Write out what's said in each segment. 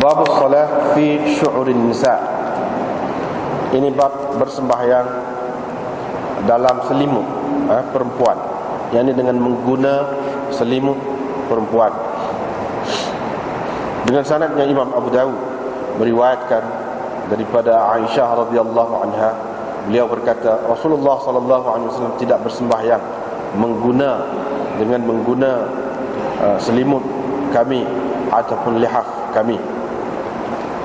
Bab salat fi syu'urin nisa. Ini bab bersembahyang dalam selimut perempuan, yakni dengan mengguna selimut perempuan. Dengan sanadnya Imam Abu Dawud meriwayatkan daripada Aisyah radhiyallahu anha, beliau berkata Rasulullah sallallahu alaihi wasallam tidak bersembahyang dengan mengguna selimut kami ataupun lihaf kami.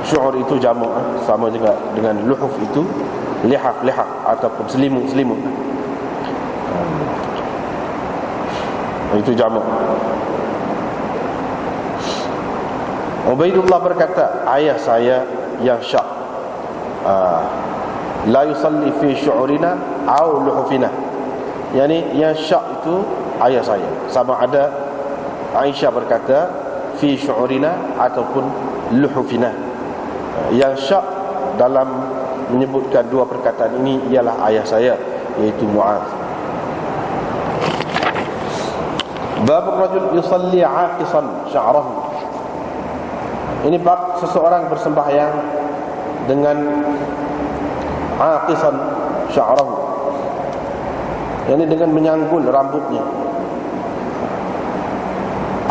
Syu'ur itu jamak, sama juga dengan luhuf itu lihaf ataupun selimut. Itu jamak. Ubaidullah berkata, ayah saya yang syak la yusalli fi syu'urina au luhufina. Yani yang syak itu ayah saya. Sama ada Aisyah berkata fi syu'urina ataupun luhufina. Yang syak dalam menyebutkan dua perkataan ini ialah ayah saya, iaitu Mu'adz. Bab rajul yusalli 'aqisan sya'rahu. Ini bab seseorang bersembahyang dengan 'aqisan sya'rahu, yakni dengan menyanggul rambutnya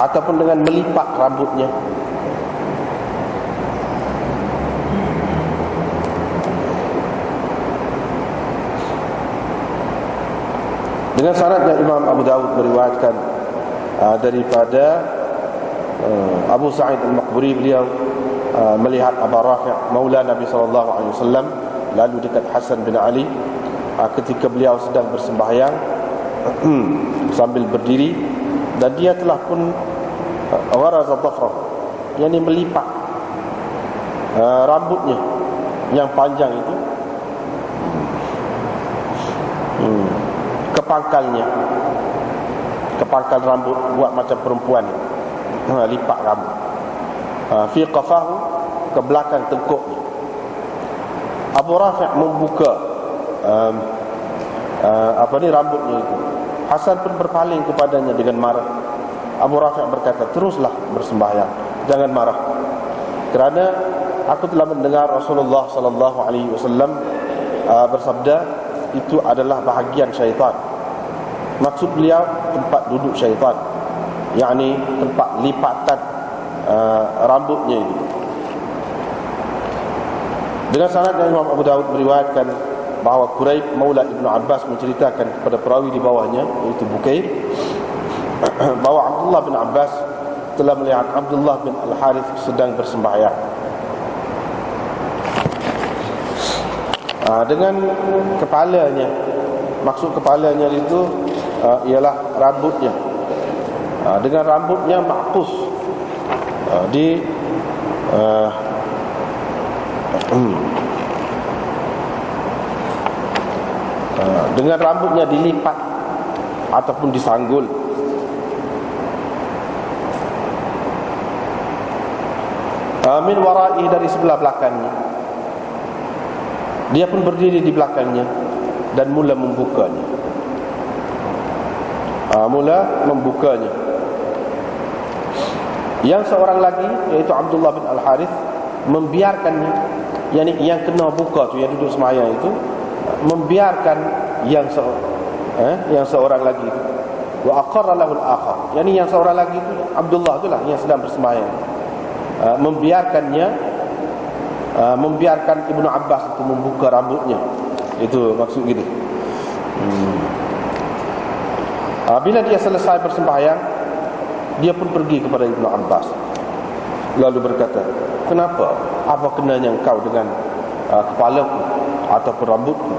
ataupun dengan melipat rambutnya. Dengan sanadnya Imam Abu Dawud meriwayatkan daripada Abu Sa'id Al-Maqburi, beliau melihat Abu Rafi' maula Nabi sallallahu alaihi wasallam lalu dekat Hasan bin Ali ketika beliau sedang bersembahyang sambil berdiri, dan dia telah pun gharaza dhafrah, yakni melipat rambutnya yang panjang itu kepangkal rambut, buat macam perempuan, lipat rambut, fi qafahu, ke belakang tengkuknya. Abu Rafi' membuka rambutnya itu. Hasan pun berpaling kepadanya dengan marah. Abu Rafi' berkata, teruslah bersembahyang, jangan marah, kerana aku telah mendengar Rasulullah sallallahu alaihi wasallam bersabda, itu adalah bahagian syaitan. Maksud beliau tempat duduk syaitan, yakni tempat lipatan rambutnya itu. Dengan sanad yang Imam Abu Dawud meriwayatkan bahawa Quraib maula Ibnu Abbas menceritakan kepada perawi di bawahnya, iaitu Bukair, bahawa Abdullah bin Abbas telah melihat Abdullah bin Al-Harith sedang bersembahyang dengan kepalanya. Maksud kepalanya itu ialah rambutnya, dengan rambutnya maqus dengan rambutnya dilipat ataupun disanggul. Min wara'i, dari sebelah belakangnya. Dia pun berdiri di belakangnya dan mula membukanya. Yang seorang lagi, iaitu Abdullah bin Al-Harith, membiarkannya, yakni yang kena buka tu, yang duduk sembahyang itu, membiarkan yang seorang lagi itu. Wa aqarra lahu al-akhar, yakni yang seorang lagi itu, Abdullah itulah yang sedang bersembahyang, membiarkan Ibnu Abbas itu membuka rambutnya. Itu maksud gitu. Bila dia selesai bersembahyang, dia pun pergi kepada Ibnu Abbas lalu berkata, kenapa? Apa kenanya engkau dengan kepalaku ataupun rambutku?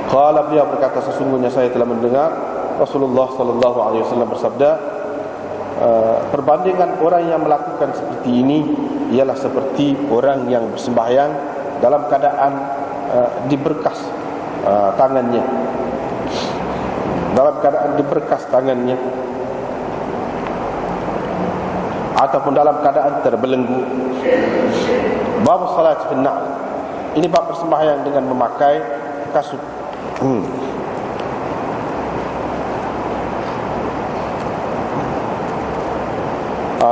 Qala, beliau berkata, sesungguhnya saya telah mendengar Rasulullah sallallahu alaihi wasallam bersabda, perbandingan orang yang melakukan seperti ini ialah seperti orang yang bersembahyang dalam keadaan diberkas tangannya, ataupun dalam keadaan terbelenggu. Bab salat fi an-na'l. Ini bab bersembahyang dengan memakai kasut.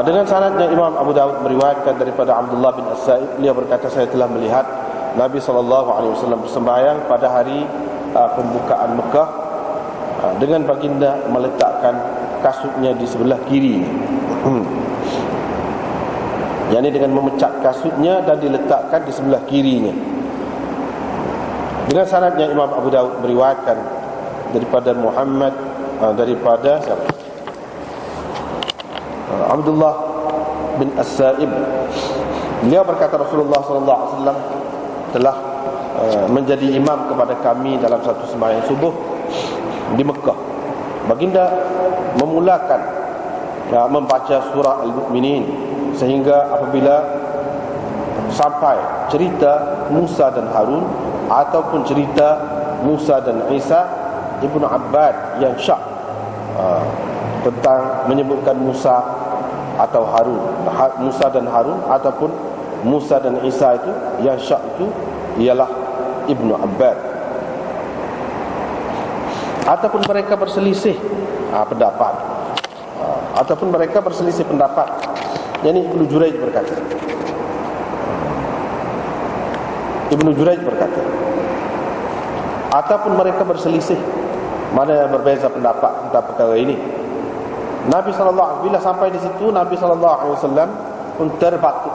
Dengan sanadnya Imam Abu Dawud meriwayatkan daripada Abdullah bin As-Sa'ib, beliau berkata, saya telah melihat Nabi SAW bersembahyang pada hari pembukaan Mekah dengan baginda meletakkan kasutnya di sebelah kiri. Yani dengan memecat kasutnya dan diletakkan di sebelah kirinya. Dengan sanadnya Imam Abu Dawud meriwayatkan daripada Muhammad daripada siapa? Abdullah bin As-Sa'ib, beliau berkata Rasulullah SAW telah menjadi imam kepada kami dalam satu sembahyang subuh di Mekah. Baginda memulakan membaca surah Al-Mu'minin sehingga apabila sampai cerita Musa dan Harun ataupun cerita Musa dan Isa, Ibnu Abbad yang syak tentang menyebutkan Musa atau Harun, Musa dan Harun ataupun Musa dan Isa, itu yang syak itu ialah Ibnu Abbad. Ataupun mereka berselisih pendapat, ataupun mereka berselisih pendapat, yakni Ibnu Jurayj berkata, ataupun mereka berselisih, mana yang berbeza pendapat tentang perkara ini. Nabi SAW bila sampai di situ, Nabi SAW pun terbatuk.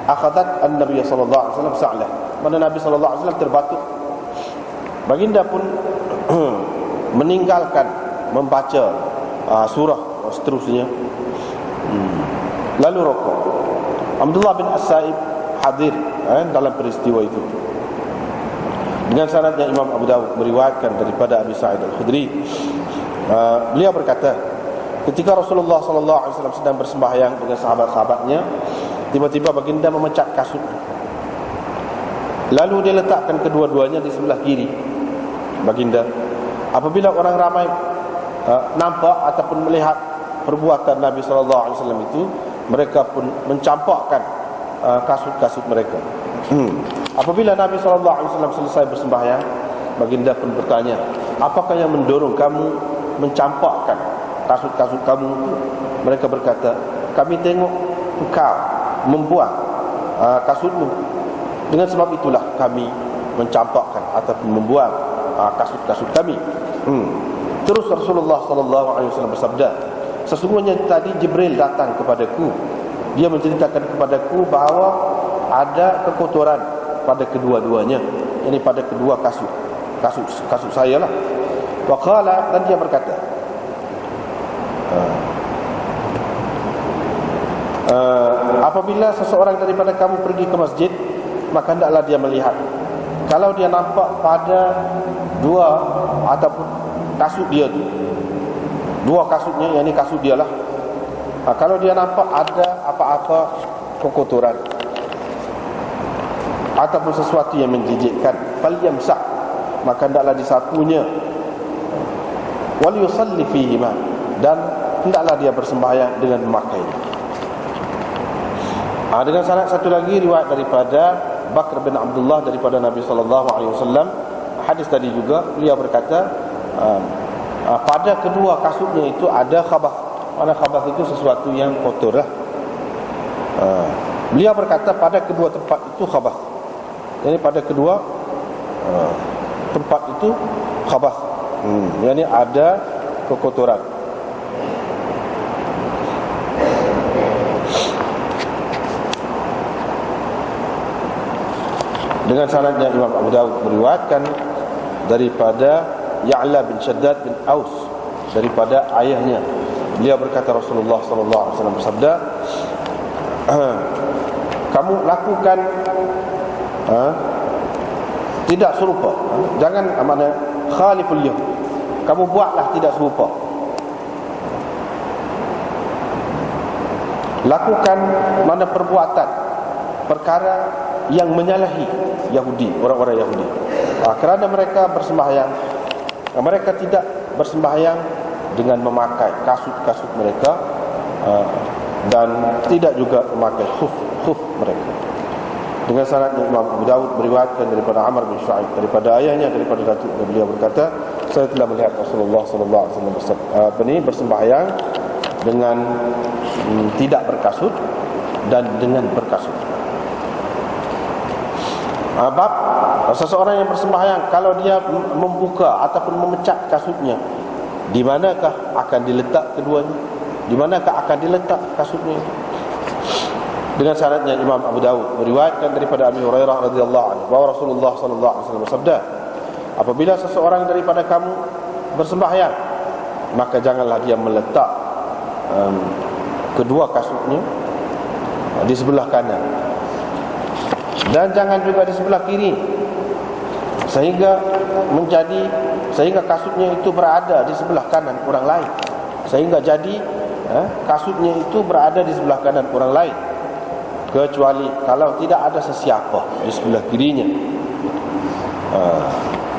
Akhadat an-Nabi SAW sa'lah, mana Nabi SAW terbatuk. Baginda pun meninggalkan membaca surah seterusnya, lalu rukuk. Abdullah bin As-Sa'ib hadir dalam peristiwa itu. Dengan sanadnya Imam Abu Dawud meriwayatkan daripada Abi Sa'id Al-Khudri, beliau berkata, ketika Rasulullah SAW sedang bersembahyang dengan sahabat-sahabatnya, tiba-tiba baginda memecat kasut, lalu dia letakkan kedua-duanya di sebelah kiri baginda. Apabila orang ramai nampak ataupun melihat perbuatan Nabi SAW itu, mereka pun mencampakkan kasut-kasut mereka. Apabila Nabi SAW selesai bersembahyang, baginda pun bertanya, apakah yang mendorong kamu mencampakkan kasut-kasut kamu itu? Mereka berkata, kami tengok engkau membuang kasutmu, dengan sebab itulah kami mencampakkan ataupun membuang kasut-kasut kami. Terus Rasulullah SAW bersabda, sesungguhnya tadi Jibril datang kepadaku, dia menceritakan kepadaku bahawa ada kekotoran pada kedua-duanya, yakni pada kedua kasut saya lah. Waqala, dan dia berkata, apabila seseorang daripada kamu pergi ke masjid, maka hendaklah dia melihat. Kalau dia nampak pada dua ataupun kasut dia tu, dua kasutnya, yakni kasut dia lah, kalau dia nampak ada apa-apa kekotoran ataupun sesuatu yang menjijikkan, falyamsah, maka hendaklah disapunya, wal yusalli fihima, dan hendaklah dia bersembahyang dengan memakainya. Dengan sanad satu lagi riwayat daripada Bakr bin Abdullah daripada Nabi SAW, hadis tadi juga, beliau berkata, pada kedua kasutnya itu ada khabath. Mana khabath itu sesuatu yang kotor lah. Beliau berkata pada kedua tempat itu khabath, jadi pada kedua tempat itu khabath, yakni ada kekotoran. Dengan sanadnya Imam Abu Dawud meriwayatkan daripada Ya'la bin Shaddad bin Aus daripada ayahnya, beliau berkata Rasulullah SAW bersabda, kamu lakukan tidak serupa, jangan mana khaliful yahud, kamu buatlah tidak serupa, lakukan mana perbuatan perkara yang menyalahi Yahudi, orang-orang Yahudi. Kerana mereka bersembahyang, mereka tidak bersembahyang dengan memakai kasut-kasut mereka, dan tidak juga memakai khuf mereka. Dengan sanadnya Imam Abu Dawud meriwayatkan daripada Amr bin Shu'aib daripada ayahnya, daripada datuk beliau berkata, saya telah melihat Rasulullah SAW bersembahyang dengan tidak berkasut dan dengan berkasut. Bab seseorang yang bersembahyang kalau dia membuka ataupun memecat kasutnya, di manakah akan diletak keduanya? Di manakah akan diletak kasutnya itu? Dengan sanadnya Imam Abu Dawud meriwayatkan daripada Abi Hurairah radhiyallahu anhu bahwa Rasulullah sallallahu alaihi wasallam bersabda, apabila seseorang daripada kamu bersembahyang, maka janganlah dia meletak kedua kasutnya di sebelah kanan, dan jangan juga di sebelah kiri, sehingga kasutnya itu berada di sebelah kanan orang lain, kasutnya itu berada di sebelah kanan orang lain, kecuali kalau tidak ada sesiapa di sebelah kirinya.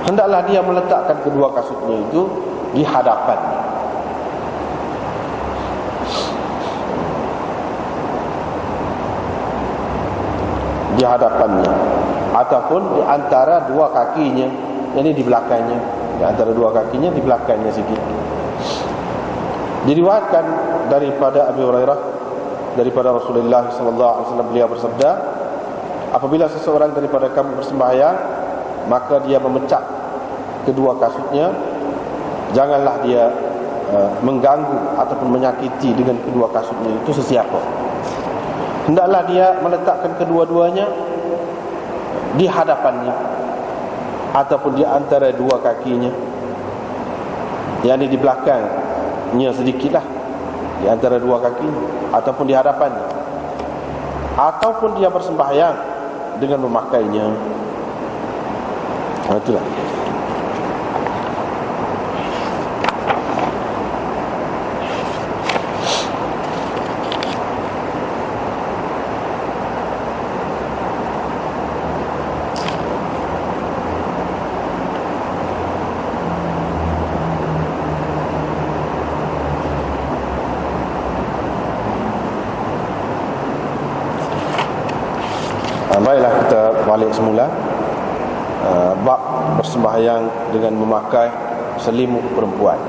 Hendaklah dia meletakkan kedua kasutnya itu di hadapannya. Di hadapannya ataupun di antara dua kakinya, ini di belakangnya, di antara dua kakinya, di belakangnya sedikit. Diriwayatkan daripada Abi Hurairah daripada Rasulullah sallallahu alaihi wasallam, beliau bersabda, apabila seseorang daripada kamu bersembahyang, maka dia memecah kedua kasutnya, janganlah dia mengganggu ataupun menyakiti dengan kedua kasutnya itu sesiapa. Hendaklah dia meletakkan kedua-duanya di hadapannya ataupun di antara dua kakinya, yakni di belakangnya sedikitlah, di antara dua kakinya ataupun di hadapannya, ataupun dia bersembahyang dengan memakainya. Itulah. Baiklah, kita balik semula. Bab bersembahyang dengan memakai selimut perempuan.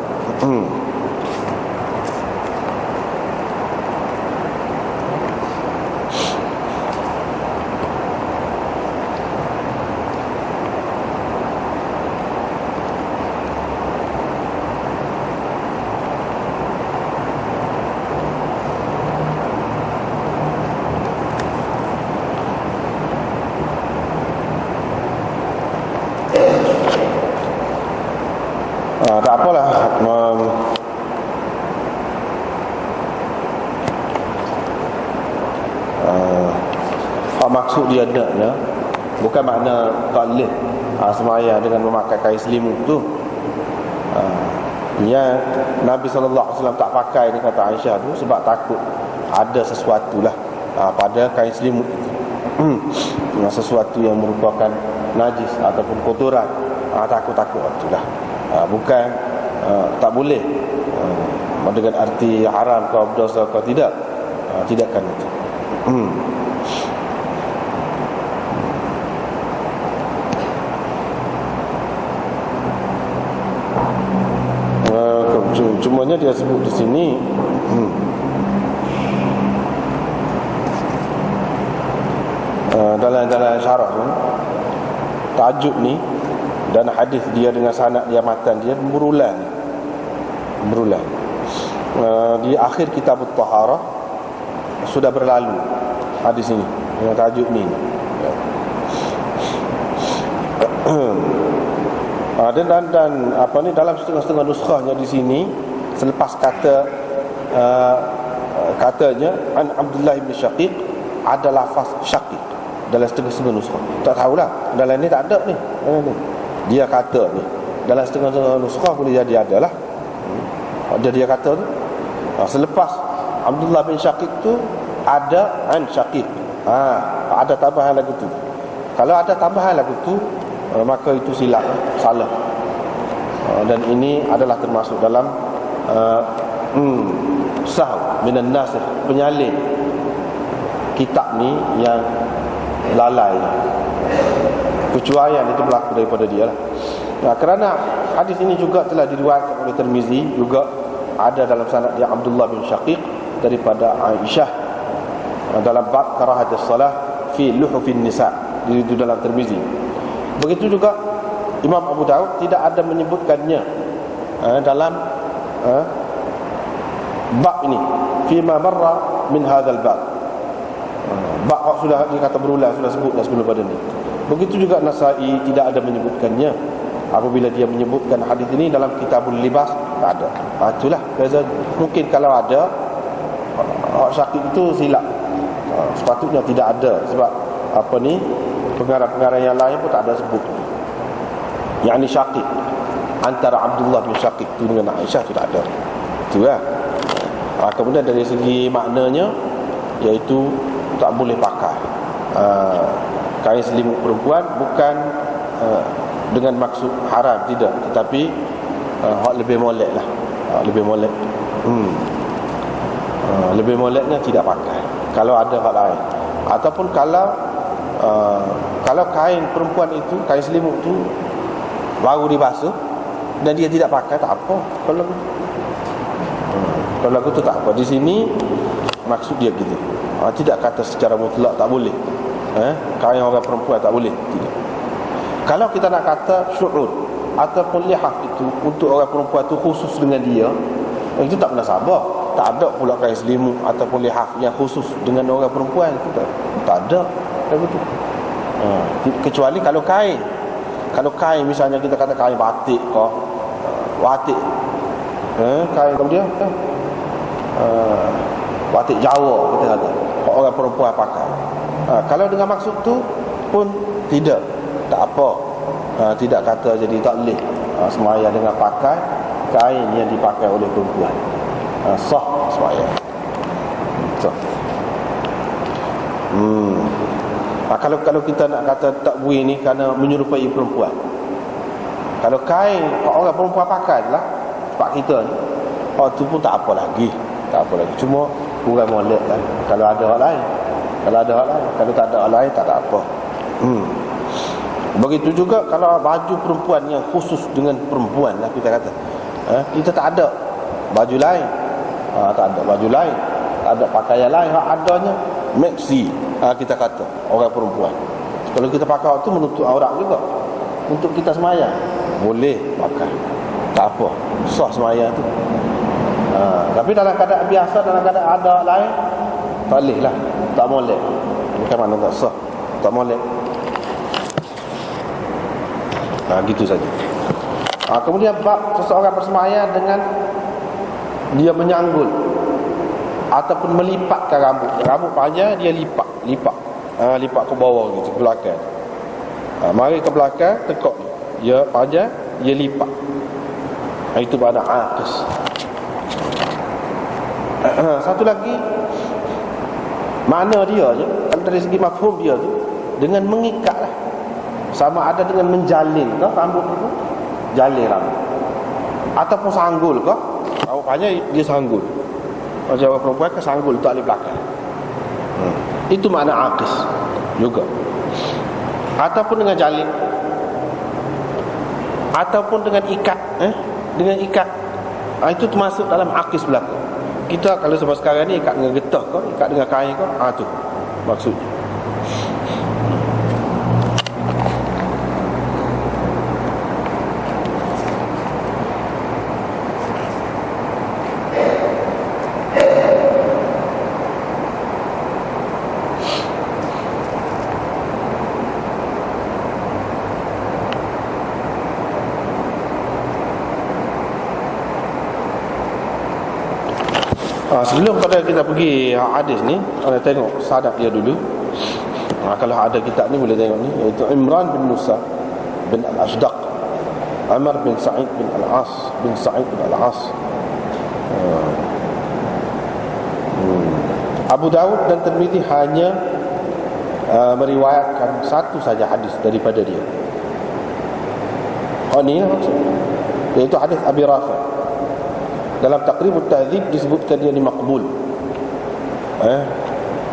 Tak apalah, maksud dia naknya bukan makna tak boleh sembahyang dengan memakai kain selimut tu. Yang Nabi SAW tak pakai, dia kata Aisyah tu, sebab takut ada sesuatu lah pada kain selimut itu, sesuatu yang merupakan najis ataupun kotoran. Takut-takut itulah. Bukan tak boleh dengan arti haram kau berdosa kau, tidak. Tidakkan itu. Cumanya dia sebut di sini dalam syarah tu, tajuk ni dan hadis dia dengan sanad dia matan dia berulang. Di akhir kitab At-Taharah sudah berlalu hadis ini dengan tajuk ni. Dan apa ni, dalam setengah-setengah nuskhahnya di sini selepas katanya an Abdullah bin Syaqiq, ada lafaz Syaqiq dalam setengah-setengah nuskhah. Tak tahulah, dalam ni tak ada ni. Dia kata ni dalam setengah-setengah nuskhah boleh jadi ada lah. Dia kata tu selepas Abdullah bin Syaqiq tu ada an Syaqiq. Ada tambahan lagu tu. Kalau ada tambahan lagu tu, maka itu silap, salah. Dan ini adalah termasuk dalam sahw minan nasikh, penyalin kitab ni yang lalai. Kecuaian itu berlaku daripada dia lah. Kerana hadis ini juga telah diriwayatkan oleh Tirmizi, juga ada dalam sanad dia Abdullah bin Syaqiq, daripada Aisyah dalam bab karahatus salah fi luhufin nisa, itu dalam Tirmizi. Begitu juga Imam Abu Daud tidak ada menyebutkannya dalam bab ini, fima marra min hadzal bab. Bab sudah dikata berulang, sudah sebut dah sebelum pada ni. Begitu juga Nasai tidak ada menyebutkannya. Apabila dia menyebutkan hadis ini dalam Kitabul Libas, tak ada. Itulah beza. Mungkin kalau ada orang Syakik itu silap. Sepatutnya tidak ada, sebab apa ni, pengarang-pengarang yang lain pun tak ada sebut. Yang ni Syakik antara Abdullah bin Syakik itu dengan Aisyah itu tak ada. Itu lah. Kemudian dari segi maknanya, iaitu tak boleh pakai kain selimut perempuan, bukan dengan maksud haram, tidak, tetapi lebih molek lah, lebih molek. Lebih moleknya tidak pakai kalau ada hak lain. Ataupun kalau kain perempuan itu, kain selimut itu baru dibasuh dan dia tidak pakai, tak apa. Kalau lagu tu tak apa. Di sini maksud dia gitu. Tidak kata secara mutlak tak boleh. Kain orang perempuan tak boleh, tidak. Kalau kita nak kata syu'ud ataupun lihaf itu untuk orang perempuan itu khusus dengan dia, itu tak munasabah. Tak ada pula kain selimut ataupun lihaf yang khusus dengan orang perempuan, itu tak ada. Kecuali kalau kain. Kalau kain misalnya kita kata kain batik ke, batik kain kemudian batik Jawa kita kata, orang perempuan pakai. Kalau dengan maksud tu pun tidak, tak apa. Tidak kata jadi tak boleh sembahyang dengan pakai kain yang dipakai oleh perempuan. Sah sembahyang. Sah. Kalau kita nak kata tak boleh ni kerana menyerupai perempuan. Kalau kain orang perempuan pakai lah sebab kita ni, tu pun tak apa lagi. Tak apa lagi. Cuma kurang molek lah kalau ada orang lain. Kalau ada orang lain, kalau tak ada orang lain, tak ada apa. Begitu juga kalau baju perempuan yang khusus dengan perempuan lah kita kata. Kita tak ada baju lain. Tak ada baju lain, tak ada pakaian lain. Adanya maxi, kita kata orang perempuan. Kalau kita pakai waktu menutup aurat juga, untuk kita semayang boleh pakai, tak apa, sah semayang tu. Tapi dalam keadaan biasa, dalam keadaan ada lain, tak boleh lah, tak molek. Bukan mana tak sah, tak molek. Gitu saja. Kemudian bab seseorang bersemayang dengan dia menyanggul ataupun melipatkan rambut panjang, dia lipat ke bawah gitu, ke belakang. Mari ke belakang, tekuk dia panjang, dia lipat. Itu pada aqis. Satu lagi makna dia je, kalau dari segi mafhum dia tu, dengan mengikat lah. Sama ada dengan menjalin ke rambut itu, jalin rambut, ataupun sanggul ke rambut panjang, dia sanggul. Macam orang perempuan ke sanggul tak boleh belakang. Itu makna aqis juga. Ataupun dengan jalin, ataupun dengan ikat, dengan ikat. Itu termasuk dalam aqis belaka. Kita kalau sebab sekarang ni ikat dengan getah ke, ikat dengan kain ke, tu maksudnya. Sebelum pada kita pergi hadis ni, kita tengok sanad dia dulu. Kalau ada kitab ni boleh tengok ni, iaitu Imran bin Musa bin Al-Ashdaq, Amr bin Sa'id bin Al-As bin Sa'id bin Al-As. Abu Daud dan Tirmizi hanya meriwayatkan satu saja hadis daripada dia. Ni maksudnya, iaitu hadis Abi Rafi'. Dalam Taqribut Tahdzib disebutkan dia ni maqbul.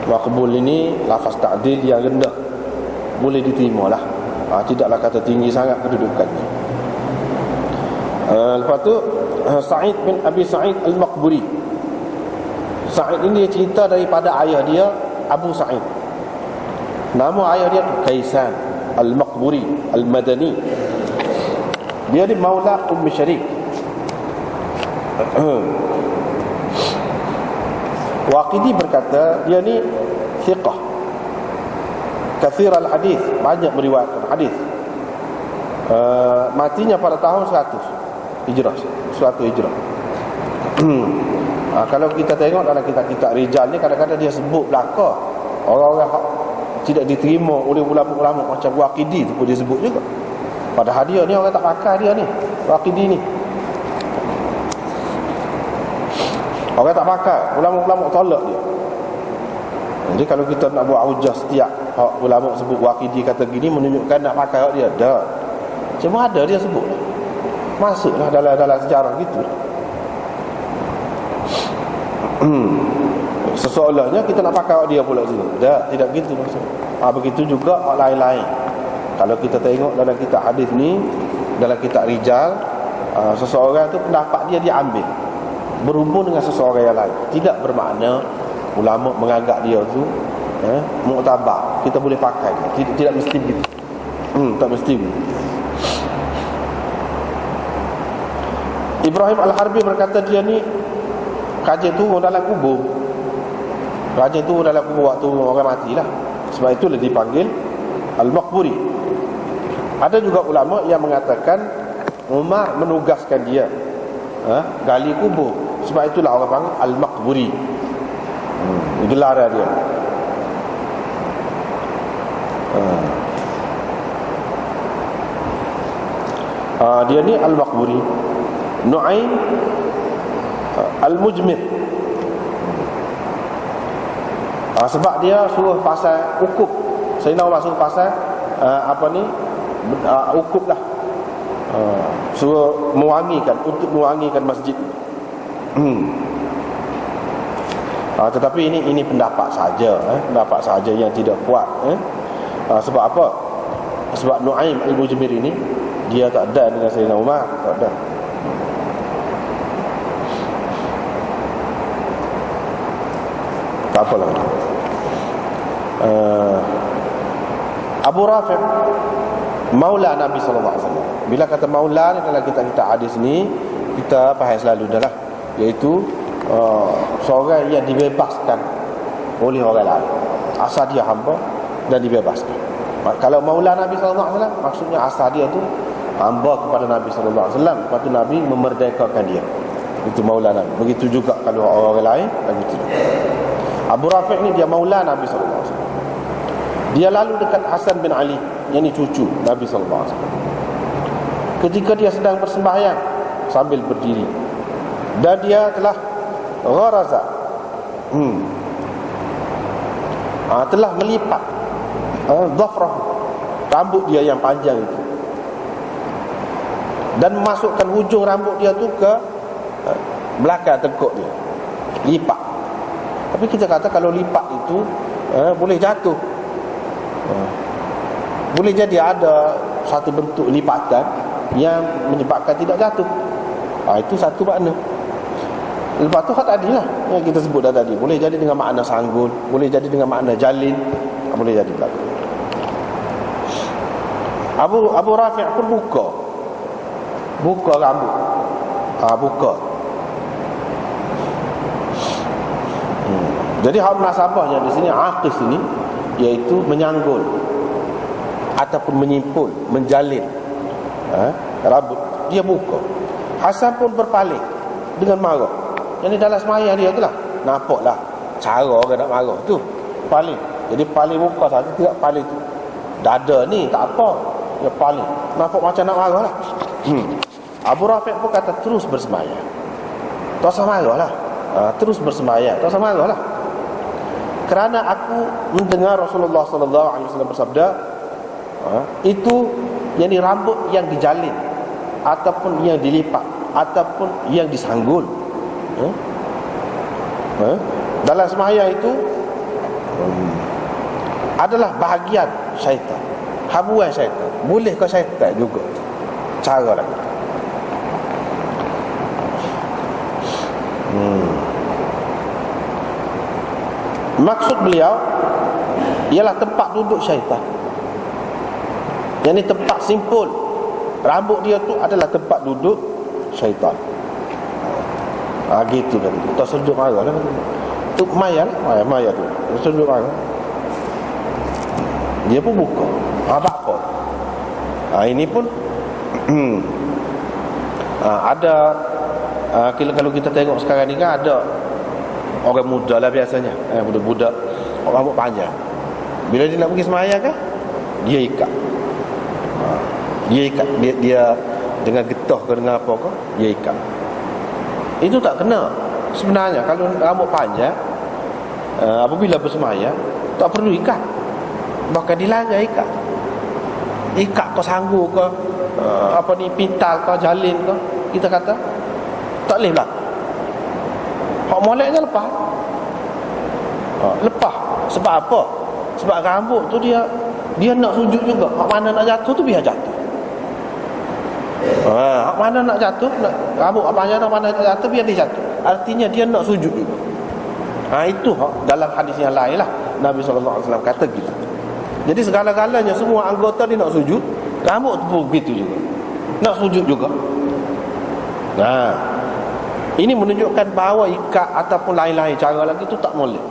Maqbul ini lafaz ta'dil yang rendah, boleh diterima lah. Tidaklah kata tinggi sangat kedudukannya. Lepas tu Sa'id bin Abi Sa'id Al-Maqburi. Sa'id ini dia cerita daripada ayah dia Abu Sa'id. Nama ayah dia Kaisan Al-Maqburi Al-Madani. Dia di maula Ummi Syarik. Waqidi berkata dia ni thiqah, kathir al-hadis, banyak meriwayatkan hadis. Matinya pada tahun 100 Hijrah. Kalau kita tengok dalam kitab-kitab rijal ni, kadang-kadang dia sebut belaka orang-orang tidak diterima oleh ulama-ulama macam Waqidi tu pun dia sebut juga. Padahal dia ni orang tak pakai dia ni, Waqidi ni. Orang tak pakai, ulama-ulama tolak dia. Jadi kalau kita nak buat hujah setiap ulama sebut Waqidi kata gini, menunjukkan nak pakai hak dia, dah. Cuma ada dia sebut. Masuklah dalam sejarah gitu. Sesoalnya kita nak pakai hak dia pula sini. Dah, tidak gitu maksud. Begitu juga hak lain-lain. Kalau kita tengok dalam kitab hadis ni, dalam kitab rijal, seseorang tu pendapat dia diambil berhubung dengan seseorang yang lain. Tidak bermakna ulama menganggap dia tu muktabar, kita boleh pakai dia. Tidak mesti begitu. Tak mesti begitu. Ibrahim Al-Harbi berkata dia ni kajian turun dalam kubur. Kajian turun dalam kubur waktu orang matilah. Sebab itulah dipanggil Al-Maqburi. Ada juga ulama yang mengatakan Umar menugaskan dia gali kubur. Sebab itulah orang panggil Al-Maqburi. Gelar dia. Dia ni Al-Maqburi. Nu'aim Al-Mujmir. Sebab dia suruh pasal ukub. Sayyidina Umar suruh pasal ukub lah. Suruh mewangikan, untuk mewangikan masjid. Tetapi ini pendapat saja, pendapat saja yang tidak kuat. Sebab apa? Sebab Nu'aim Al-Mujmir ini dia tak ada dengan Sayyidina Umar, tak ada. Tak apalah. Abu Rafi' maula Nabi SAW. Bila kata maula ni dalam kita hadis ni, kita faham selalu dah lah, iaitu seorang yang dibebaskan oleh orang lain, asal dia hamba dan dibebaskan. Kalau maula Nabi SAW, maksudnya asal dia tu hamba kepada Nabi SAW, lepas tu Nabi memerdekakan dia. Itu maula Nabi. Begitu juga kalau orang lain, begitu juga. Abu Rafi' ni dia maula Nabi SAW. Dia lalu dekat Hasan bin Ali, yang ni cucu Nabi SAW. Ketika dia sedang bersembahyang sambil berdiri, dan dia telah gharaza, telah melipat dhafrah, rambut dia yang panjang itu, dan memasukkan hujung rambut dia tu ke belakang tengkuk dia, lipat. Tapi kita kata kalau lipat itu boleh jatuh, boleh jadi ada satu bentuk lipatan yang menyebabkan tidak jatuh. Itu satu makna. Lepas tu hak tadi lah yang kita sebut dah tadi, boleh jadi dengan makna sanggul, boleh jadi dengan makna jalin, boleh jadi belaka. Abu Rafi' pun buka rambut, buka. Jadi hak munasabahnya di sini aqis ini, iaitu menyanggul ataupun menyimpul, menjalin rambut. Dia buka. Hasan pun berpaling dengan marah. Yang ni dalam semayang dia tu lah, nampaklah cara orang nak marah tu, paling. Jadi paling muka saja, tidak paling tu dada ni tak apa, dia paling nampak macam nak marah lah. Abu Rafi' pun kata terus bersemayang, tak usah marah lah, terus bersemayang, tak usah marah lah, kerana aku mendengar Rasulullah SAW bersabda, itu yang ni rambut yang dijalin ataupun yang dilipat ataupun yang disanggul dalam sembahyang itu adalah bahagian syaitan, habuan syaitan. Boleh ke syaitan juga cara lagi. Maksud beliau ialah tempat duduk syaitan. Yang ni tempat simpul. Rambut dia tu adalah tempat duduk syaitan. Gitu kan. Tak sujud marah lah. Tu maya tu. Sujud marah. Dia pun buka. Apa? Ini pun ada kalau kita tengok sekarang ni kan ada orang muda lah biasanya, budak-budak rambut panjang. Bila dia nak pergi sembahyang kan, dia ikat. Dia dengan getah ke dengan apa ke, dia ikat. Itu tak kena. Sebenarnya kalau rambut panjang, apabila bersembahyang tak perlu ikat. Bahkan dilarang ikat. Ikat ke sanggu ke, pintal ke, jalin ke, kita kata tak boleh lah. Hak moleknya lepas. Lepas. Sebab apa? Sebab rambut tu dia nak sujud juga. Hak mana nak jatuh tu biar jatuh. Hak mana nak jatuh, rambut apa yang mana nak jatuh biar dia jatuh. Artinya dia nak sujud juga. Itu dalam hadis yang lain lah Nabi SAW kata gitu. Jadi segala-galanya semua anggota dia nak sujud, rambut tu pun begitu juga, nak sujud juga. Ini menunjukkan bahawa ikat ataupun lain-lain cara lagi tu tak boleh.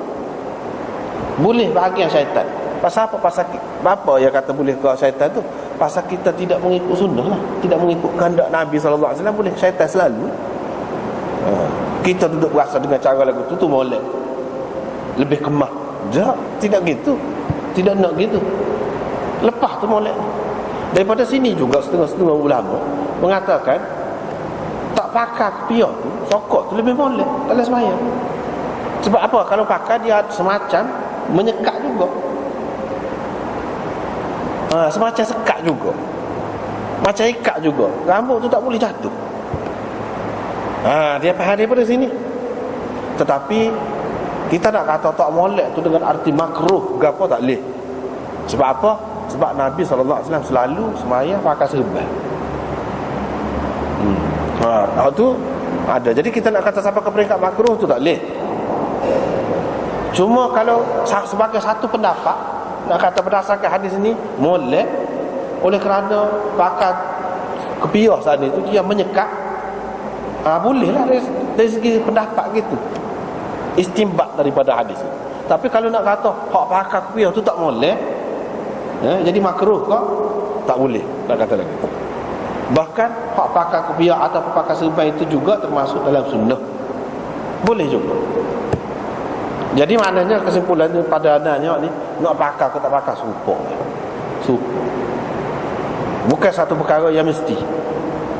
Boleh bahagian syaitan. Pasal apa? Pasal apa yang kata boleh ke syaitan tu? Pasal kita tidak mengikut sunnah lah, tidak mengikut kehendak Nabi SAW. Boleh syaitan selalu. Kita duduk berasa dengan cara lagu tu molek, lebih kemah. Tidak gitu. Tidak nak gitu. Lepas tu molek. Daripada sini juga setengah-setengah ulama mengatakan tak pakai kepiah tu, sokok tu lebih molek dalam sembahyang. Sebab apa? Kalau pakai dia semacam menyekat juga. Semacam sekat juga, macam ikat juga. Rambut tu tak boleh jatuh. Dia faham daripada sini. Tetapi kita nak kata tak molek tu dengan arti makruh gapo tak leh. Sebab apa? Sebab Nabi SAW selalu sembahyang pakai serban. Tu ada. Jadi kita nak kata sampai ke peringkat makruh tu tak leh. Cuma kalau sebagai satu pendapat nak kata berdasarkan hadis ini molek, oleh kerana pakai kepiah sana tu dia menyekat, bolehlah dari segi pendapat gitu, istimbat daripada hadis ini. Tapi kalau nak kata hak pakai kepiah tu tak molek, jadi makruh ke? Tak boleh nak kata lagi. Bahkan hak pakai kepiah atau pakai serban itu juga termasuk dalam sunnah, boleh juga. Jadi maknanya kesimpulannya pada adanya ni, nak pakai ke tak pakai serupa. Bukan satu perkara yang mesti.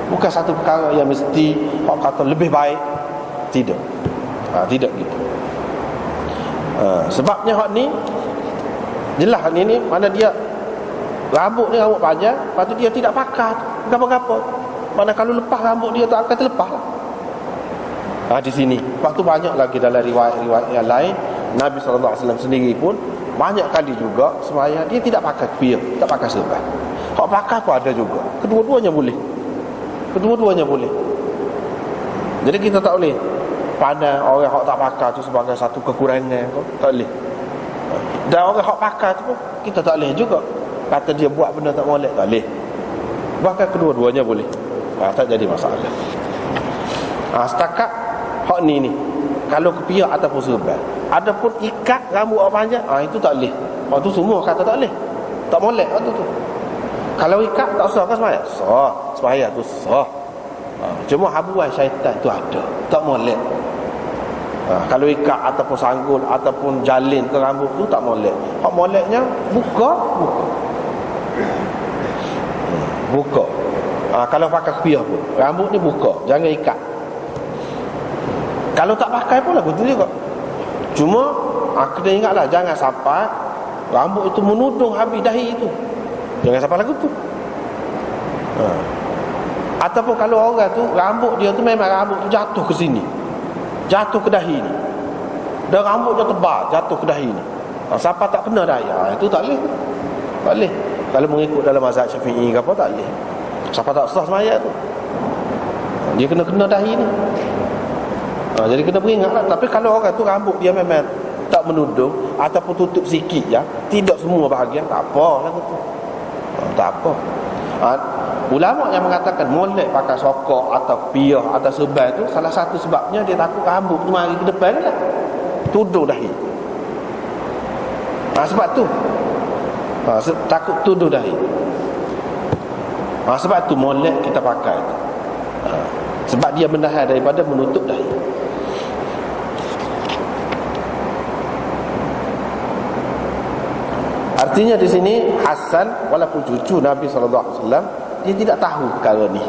Bukan satu perkara yang mesti hak kata lebih baik. Tidak. Tidak gitu. Sebabnya hak ni jelas ni mana dia rambut ni rambut panjang, lepas tu dia tidak pakai gapo-gapo. Mana kalau lepas rambut dia tak akan terlepas lah. Di sini. Lepas tu banyak lagi dalam riwayat-riwayat yang lain, Nabi SAW sendiri pun banyak kali juga sembahyang dia tidak pakai kepiah, tak pakai serban. Hak pakai pun ada juga. Kedua-duanya boleh. Jadi kita tak boleh pandang orang hak tak pakai tu sebagai satu kekurangan. Tak boleh. Dan orang hak pakai tu pun kita tak boleh juga kata dia buat benda tak molek, tak boleh. Bahkan kedua-duanya boleh. Tak jadi masalah. Setakat hak ni kalau kepiah ataupun serban. Adapun ikat rambut orang panjang, itu tak boleh. Tu semua kata tak boleh, tak molek tu. Kalau ikat tak sah ke sembahyang? Sah. Sembahyang tu sah. Cuma habuan syaitan tu ada, tak molek. Kalau ikat ataupun sanggul ataupun jalin ke rambut tu tak molek. Hak moleknya buka. Kalau pakai kepiah pun rambut ni buka, jangan ikat. Kalau tak pakai pun lagu tu juga. Cuma kena ingatlah, jangan sampai rambut itu menudung habis dahi itu. Jangan sampai lagu tu. Ataupun kalau orang tu rambut dia tu memang rambut tu jatuh ke sini, jatuh ke dahi ni, dan rambutnya tebal jatuh ke dahi ni, sampai tak kena dahi, itu tak boleh. Tak boleh. Kalau mengikut dalam mazhab Syafi'i ke apa, tak boleh. Sampai tak sah sembahyang tu, dia kena dahi ni. Jadi kena beringatlah. Tapi kalau orang tu rambut dia memang tak menudung ataupun tutup sikit ya, tidak semua bahagian, tak apa lah tu. Tak apa. Ulama yang mengatakan molek pakai sokok atau piyah atau serban tu, salah satu sebabnya dia takut rambut tu mari ke depan lah, tudung dahi. Sebab tu takut tudung dahi. Sebab tu molek kita pakai tu. Sebab dia menahan daripada menutup dahi. Artinya di sini Hasan walaupun cucu Nabi SAW, dia tidak tahu perkara ni,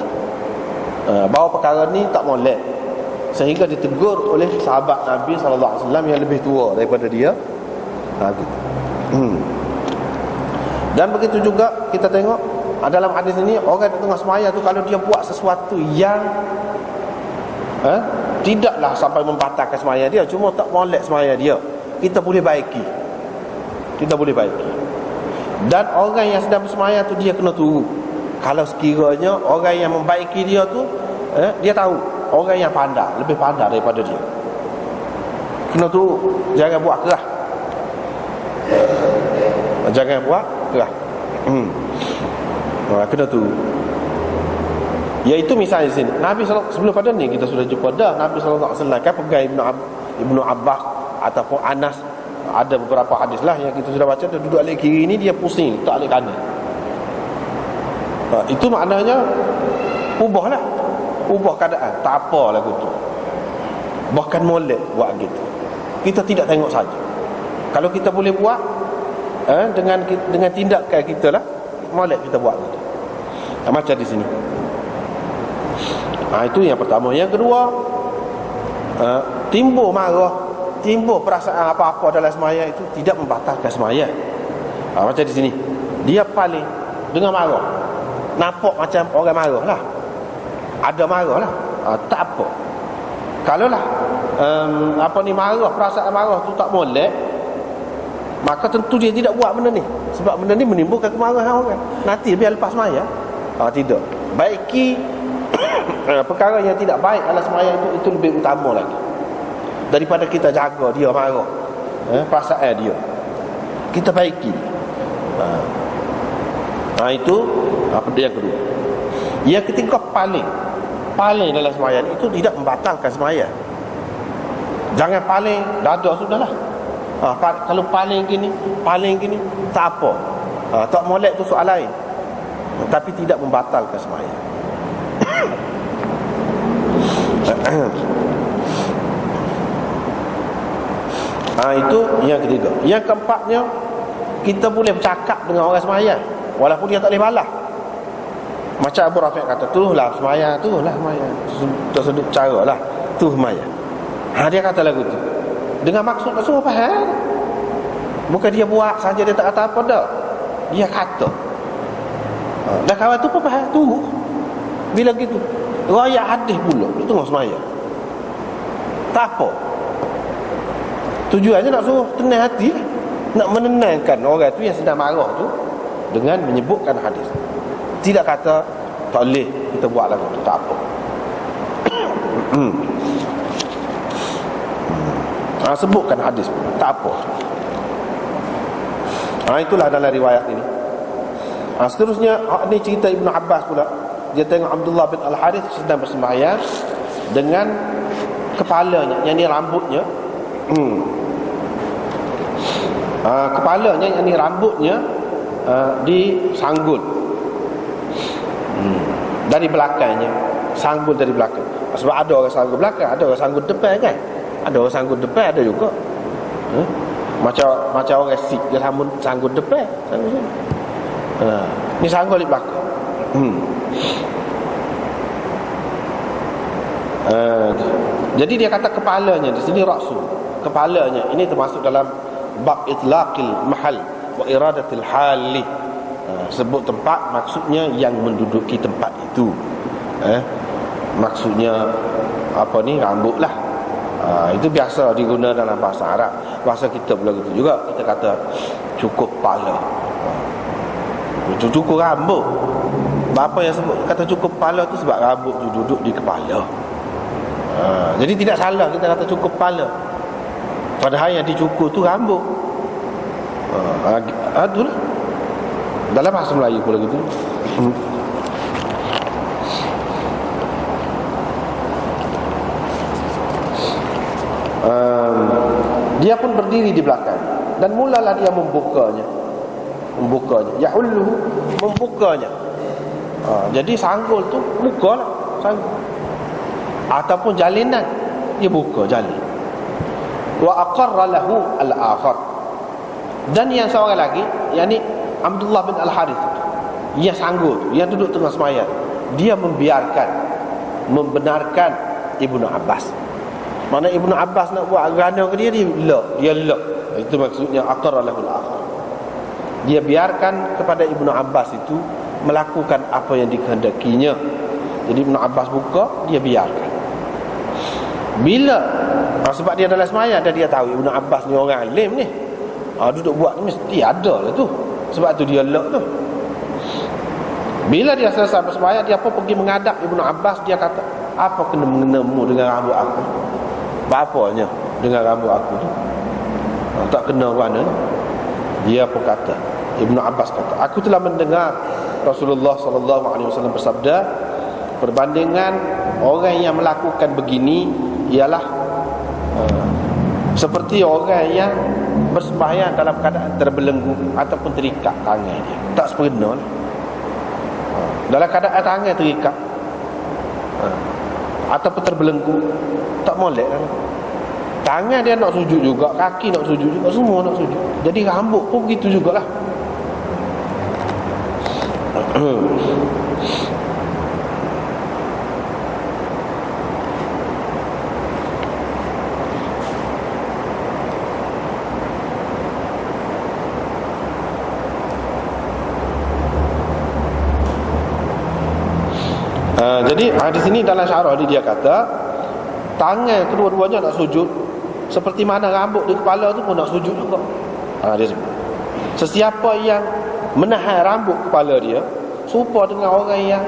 bahawa perkara ni tak molek, sehingga ditegur oleh sahabat Nabi SAW yang lebih tua daripada dia. Gitu. Dan begitu juga kita tengok dalam hadis ini, orang di tengah semaya tu kalau dia buat sesuatu yang tidaklah sampai membatalkan semaya dia, cuma tak molek semaya dia, kita boleh baiki. Dan orang yang sedang bersemaya tu, dia kena tunggu. Kalau sekiranya orang yang membaiki dia tu, dia tahu orang yang pandai, lebih pandai daripada dia, kena tunggu. Jangan buat kerah. Kena tunggu. Iaitu misalnya di sini Nabi SAW, sebelum pada ni kita sudah jumpa dah, Nabi SAW kan pegang Ibnu Abbas ataupun Anas. Ada beberapa hadis lah yang kita sudah baca, dia duduk alik kiri ni, dia pusing tak alik kanan. Itu maknanya ubah keadaan, tak apa lah gitu. Bahkan molek buat gitu. Kita tidak tengok saja. Kalau kita boleh buat dengan tindakan kita lah, molek kita buat gitu. Macam di sini. Itu yang pertama. Yang kedua, timbul marah, timbul perasaan apa-apa dalam semaya itu tidak membatalkan semaya. Macam di sini, dia paling dengan marah, nampak macam orang marah lah, ada marah lah, tak apa. Kalau lah marah, perasaan marah tu tak molek, maka tentu dia tidak buat benda ni, sebab benda ni menimbulkan kemarahan orang. Nanti biar lepas semaya, tidak. Baiki perkara yang tidak baik dalam semaya itu lebih utama lagi daripada kita jaga dia marah, perasaan dia, kita baiki. Itu apa yang kedua. Yang ketiga, paling dalam sembahyang itu tidak membatalkan sembahyang. Jangan paling dada sudahlah. Kalau paling gini tak apa, tak molek tu soal lain, tapi tidak membatalkan sembahyang. Itu yang ketiga. Yang keempatnya, kita boleh bercakap dengan orang sembahyang walaupun dia tak boleh balas. Macam Abu Rafiq kata, tulah sembahyang, tersebut cara lah, tu sembahyang. Dia kata lagu tu dengan maksud suruh faham. Bukan dia buat saja, dia tak kata apa dah, dia kata. Dan kawan tu pun faham tu. Bila gitu raya hadis pula dia tengah sembahyang, tak apa. Tujuannya nak suruh tenang hati, nak menenangkan orang tu yang sedang marah tu dengan menyebutkan hadis. Tidak kata tak boleh kita buat lagu tu, tak apa. Sebutkan hadis, tak apa. Itulah dalam riwayat ini. Seterusnya ni cerita Ibnu Abbas pula. Dia tengok Abdullah bin Al-Harith sedang bersembahyang dengan kepalanya, yang ni rambutnya, kepalanya, yang ni rambutnya disanggul dari belakangnya, sanggul dari belakang. Sebab ada orang sanggul belakang, ada orang sanggul depan kan. Ada orang sanggul depan, ada juga. Macam orang Sikh, dia sanggul depan, sanggul sini. Ni sanggul di belakang. Jadi dia kata kepalanya di sini, rasul, kepalanya ini termasuk dalam bab itlaqil mahal wa iradatil hali. Sebut tempat, maksudnya yang menduduki tempat itu. Maksudnya apa ni, rambut lah. Itu biasa digunakan dalam bahasa Arab. Bahasa kita pula gitu juga. Kita kata cukup kepala, cukup rambut. Apa yang sebut kata cukup kepala tu sebab rambut tu duduk di kepala. Jadi tidak salah kita kata cukup kepala. Padahal yang dicukur tu rambut. Itulah. Dalam bahasa Melayu pula gitu. Dia pun berdiri di belakang dan mulalah dia membukanya. Yahulluhu, membukanya. Jadi sanggul tu bukalah sanggul. Ataupun jalinan dia buka jalin. Wa aqarra lahu al-akhar. Dan yang seorang lagi, yakni Abdullah bin Al-Harith, yang sanggul, yang duduk tengah sembahyang, dia membenarkan Ibnu Abbas. Mana Ibnu Abbas nak buat gerhana ke dia lek. Itu maksudnya aqarra lahu al-akhar. Dia biarkan kepada Ibnu Abbas itu melakukan apa yang dikehendakinya. Jadi Ibnu Abbas buka, dia biarkan. Bila sebab dia dalam sembahyang dan dia tahu Ibnu Abbas ni orang alim ni, duduk buat ni mesti ada lah tu. Sebab tu dia lek tu. Bila dia selesai bersembahyang, dia pun pergi menghadap Ibnu Abbas. Dia kata, apa kena mengenamu dengan rambut aku? Bapanya dengan rambut aku tu? Tak kena mana ni? Dia pun kata, Ibnu Abbas kata, aku telah mendengar Rasulullah SAW bersabda, perbandingan orang yang melakukan begini ialah seperti orang yang bersembahyang dalam keadaan terbelenggu ataupun terikat tangan dia. Tak sempurna lah. Dalam keadaan tangan terikat ataupun terbelenggu, tak molek lah. Tangan dia nak sujud juga, kaki nak sujud juga, semua nak sujud. Jadi rambut pun begitu jugalah. Jadi di sini dalam syarah dia kata, tangan kedua-duanya nak sujud seperti mana rambut di kepala tu pun nak sujud juga. Dia sebut, sesiapa yang menahan rambut kepala dia serupa dengan orang yang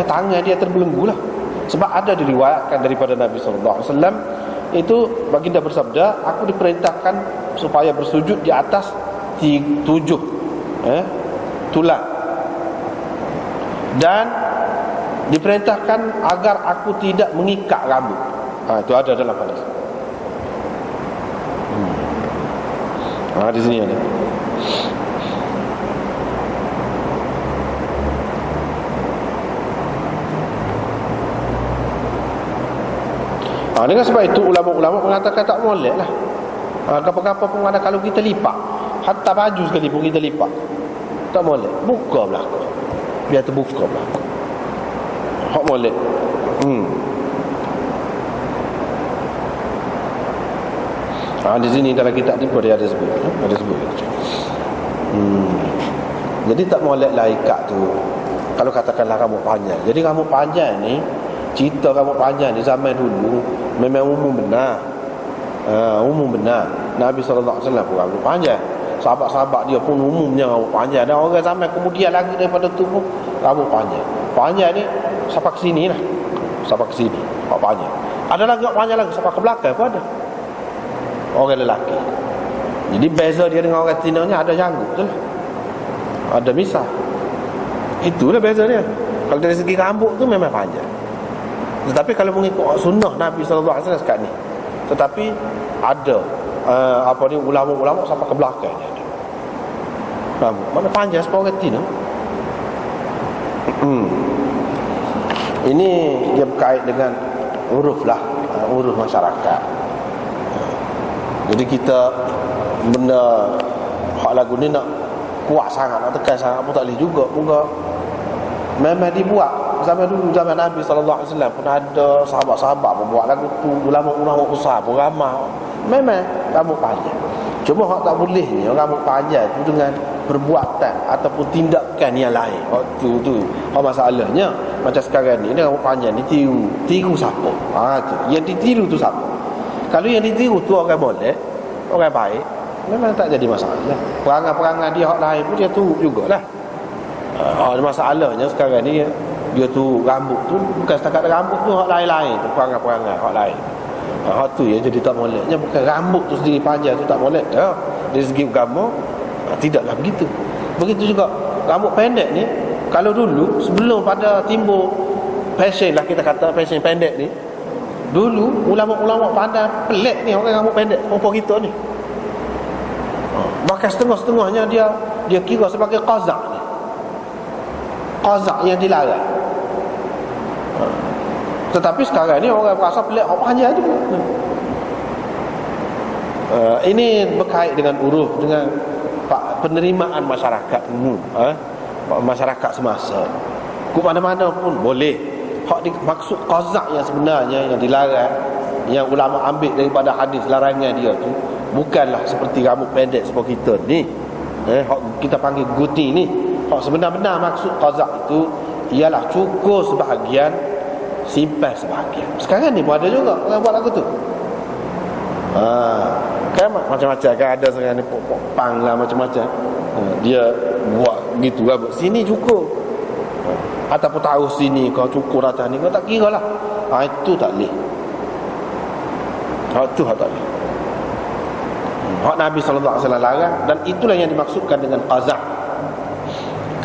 tangan dia terbelenggu lah. Sebab ada diriwayatkan daripada Nabi SAW, itu baginda bersabda, aku diperintahkan supaya bersujud di atas 7 tulang, dan diperintahkan agar aku tidak mengikat rambut. Itu ada dalam hadis. Di sini ada. Dengan sebab itu ulama-ulama mengatakan tak molek lah. Apa-apa pun ada, kalau kita lipat, hatta baju sekali pun kita lipat, tak molek. Buka belakang, biar terbuka belakang. Hak molek. Di sini dalam kitab ni pun dia ada sebut. Jadi tak molek lah ikat tu. Kalau katakanlah rambut panjang. Jadi rambut panjang ni, cerita rambut panjang di zaman dulu memang umum benar. Umum benar. Nabi SAW pun rambut panjang. Sahabat-sahabat dia pun umumnya rambut panjang. Dan orang zaman kemudian lagi daripada tu pun rambut panjang. Panjang ni sampai ke sini lah. Sampai ke sini, rambut panjang. Ada lagi rambut panjang lagi sampai ke belakang pun ada. Orang lelaki. Jadi beza dia dengan orang tinanya ada janggut tu lah. Ada misah. Itulah beza dia. Kalau dari segi rambut tu memang panjang. Tetapi kalau mengikut sunnah Nabi SAW sekat ni, tetapi ada ulama-ulama sampai ke belakang dia ada rambut. Mana panjang seperti orang tina. Ini dia berkait dengan uruf lah, uruf masyarakat. Jadi kita benda hak lagu ni nak kuat sangat, nak tekan sangat pun tak boleh juga. Moga memang dibuat zaman dulu, zaman Nabi SAW pun ada sahabat-sahabat pun buat lagu tu, ulama-ulama besar pun ramai memang rambut panjang. Cuma hak tak boleh ni rambut panjang tu dengan perbuatan ataupun tindakan yang lain. Waktu tu masalahnya macam sekarang ni rambut panjang ni tiru siapa? Tu yang ditiru tu siapa? Kalau yang ditiru tu orang boleh, orang baik, memang tak jadi masalah. Perangai-perangai dia hak lain pun dia turut jugalah. Masalahnya sekarang ni dia tu rambut tu bukan setakat rambut tu, hak lain-lain tu perangai-perangai hak lain. Tu yang jadi tak molek. Bukan rambut tu sendiri panjang tu tak molek. Dari segi agama tidaklah begitu. Begitu juga rambut pendek ni, kalau dulu sebelum pada timbul fashion lah, kita kata fashion pendek ni, dulu ulama-ulama pandai pelik ni orang rambut pendek perempuan kita ni. Bahkan setengah-setengahnya dia kira sebagai qazak ni, qazak yang dilarang. Tetapi sekarang ni orang berasa pelik, orang panjang tu. Ini berkait dengan uruf, dengan penerimaan masyarakat umum, masyarakat semasa. Ke mana-mana pun boleh. Maksud qazak yang sebenarnya yang dilarang, yang ulama ambil daripada hadis larangan dia tu, bukanlah seperti rambut pendek seperti kita ni, kita panggil guti ni. Sebenar-benar maksud qazak itu ialah cukur sebahagian, simpan sebahagian. Sekarang ni pun ada juga orang buat lagu tu. Kan macam-macam kan, ada sekarang ni pop pang lah macam-macam. Dia buat gitu rambut sini cukur, ataupun taruh sini kau cukur atas ni, kau tak kira lah. Itu tak boleh. Itu tak boleh. Hak Nabi SAW larang, dan itulah yang dimaksudkan dengan qazak.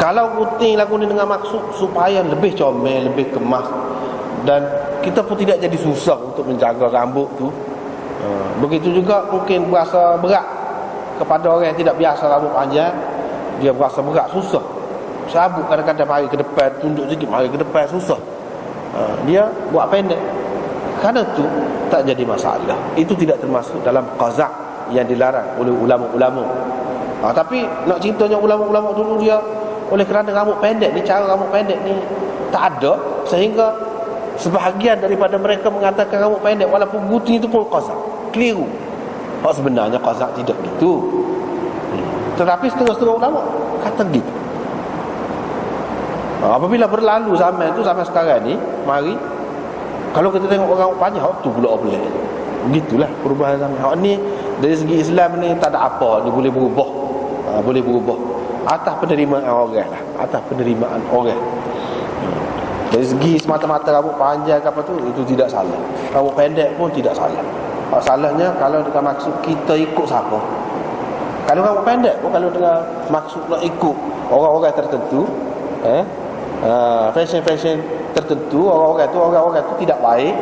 Kalau gunting lagu ni dengan maksud supaya lebih comel, lebih kemas, dan kita pun tidak jadi susah untuk menjaga rambut tu. Begitu juga mungkin berasa berat kepada orang yang tidak biasa rambut panjang. Dia berasa berat, susah. Sabuk kadang-kadang mari ke depan, tunduk sikit mari ke depan, susah. Dia buat pendek. Kerana tu tak jadi masalah. Itu tidak termasuk dalam qazak yang dilarang oleh ulama-ulama. Tapi nak ceritanya ulama-ulama dulu dia, oleh kerana rambut pendek ni, cara rambut pendek ni tak ada, sehingga sebahagian daripada mereka mengatakan rambut pendek walaupun gunting itu pun qazak. Keliru. Sebenarnya qazak tidak gitu. Tetapi setengah-setengah ulama kata gitu. Apabila berlalu zaman tu, zaman sekarang ni, mari kalau kita tengok orang panjang, tu pula boleh. Begitulah perubahan zaman. Ni dari segi Islam ni tak ada apa, ni boleh berubah. Boleh berubah atas penerimaan orang lah, atas penerimaan orang. Dari segi semata-mata rambut panjang apa tu, itu tidak salah. Rambut pendek pun tidak salah. Salahnya kalau dengan maksud kita ikut siapa. Kalau rambut pendek pun kalau dengan maksud nak ikut orang-orang tertentu, fashion-fashion tertentu, orang-orang tu tidak baik,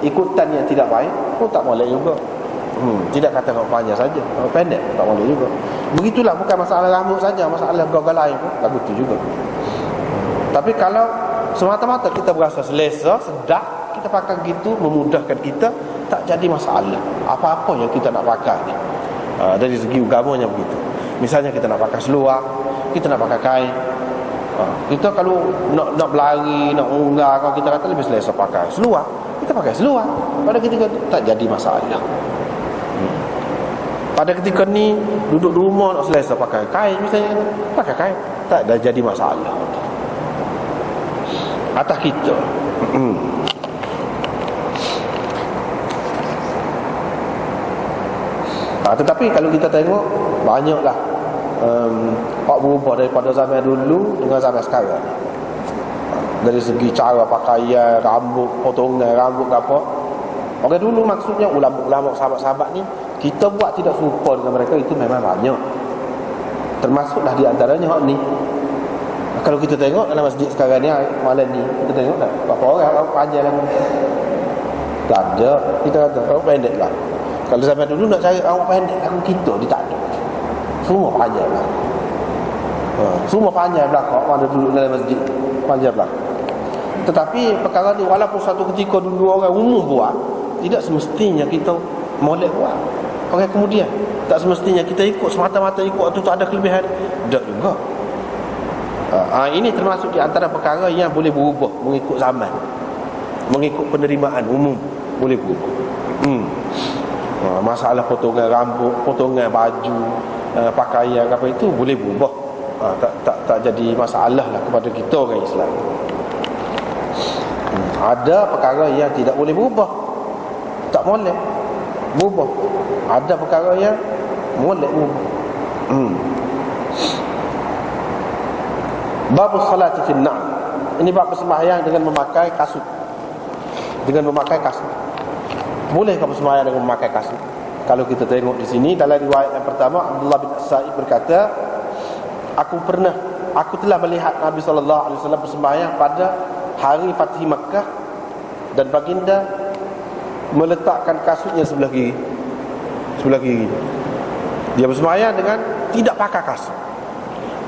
ikutan yang tidak baik pun tak boleh juga. Tidak kata rambut panjang saja, rambut pendek tak boleh juga. Begitulah, bukan masalah rambut saja, masalah gagal lain pun lagu tu juga. Tapi kalau semata-mata kita berasa selesa, sedap, kita pakai gitu, memudahkan kita, tak jadi masalah. Apa-apa yang kita nak pakai ni, dari segi agamanya begitu. Misalnya kita nak pakai seluar, kita nak pakai kain, kita kalau nak berlari, nak unggah, kalau kita kata lebih selesa pakai seluar, kita pakai seluar. Pada ketika itu tak jadi masalah. Pada ketika ni duduk di rumah nak selesa pakai kain, misalnya pakai kain, tak dah jadi masalah atas kita. Tetapi kalau kita tengok, banyaklah hak berubah daripada zaman dulu dengan zaman sekarang. Dari segi cara pakaian, rambut, potongan rambut apa. Orang dulu maksudnya ulama-ulama, sahabat-sahabat ni, kita buat tidak serupa dengan mereka, itu memang banyak. Termasuklah di antaranya hak ni. Kalau kita tengok dalam masjid sekarang ni, malam ni, kita tengok tak berapa orang panjang lah. Tak ada. Kita kata rambut pendek lah. Kalau zaman dulu nak cari rambut pendek lagu kita, dia tak ada. Semua panjang lah. Semua panjang belakang mana duduk dalam masjid, panjang belakang. Tetapi perkara ni walaupun satu ketika dulu orang umum buat, tidak semestinya kita molek buat. Orang kemudian tak semestinya kita ikut semata-mata ikut tu, tak ada kelebihan. Tak juga. Ini termasuk di antara perkara yang boleh berubah mengikut zaman, mengikut penerimaan umum, boleh berubah. Masalah potongan rambut, potongan baju, pakaian apa itu boleh berubah. Tak jadi masalah lah kepada kita orang Islam. Ada perkara yang tidak boleh berubah, tak boleh berubah. Ada perkara yang boleh berubah. Bab salati fil na'am. Ini bab sembahyang dengan memakai kasut. Dengan memakai kasut. Boleh kau bersembahyang dengan memakai kasut? Kalau kita tengok di sini dalam riwayat yang pertama, Abdullah bin As-Sa'ib berkata, aku telah melihat Nabi SAW bersembahyang pada hari Fatih Makkah, dan baginda meletakkan kasutnya sebelah kiri. Dia bersembahyang dengan tidak pakai kasut.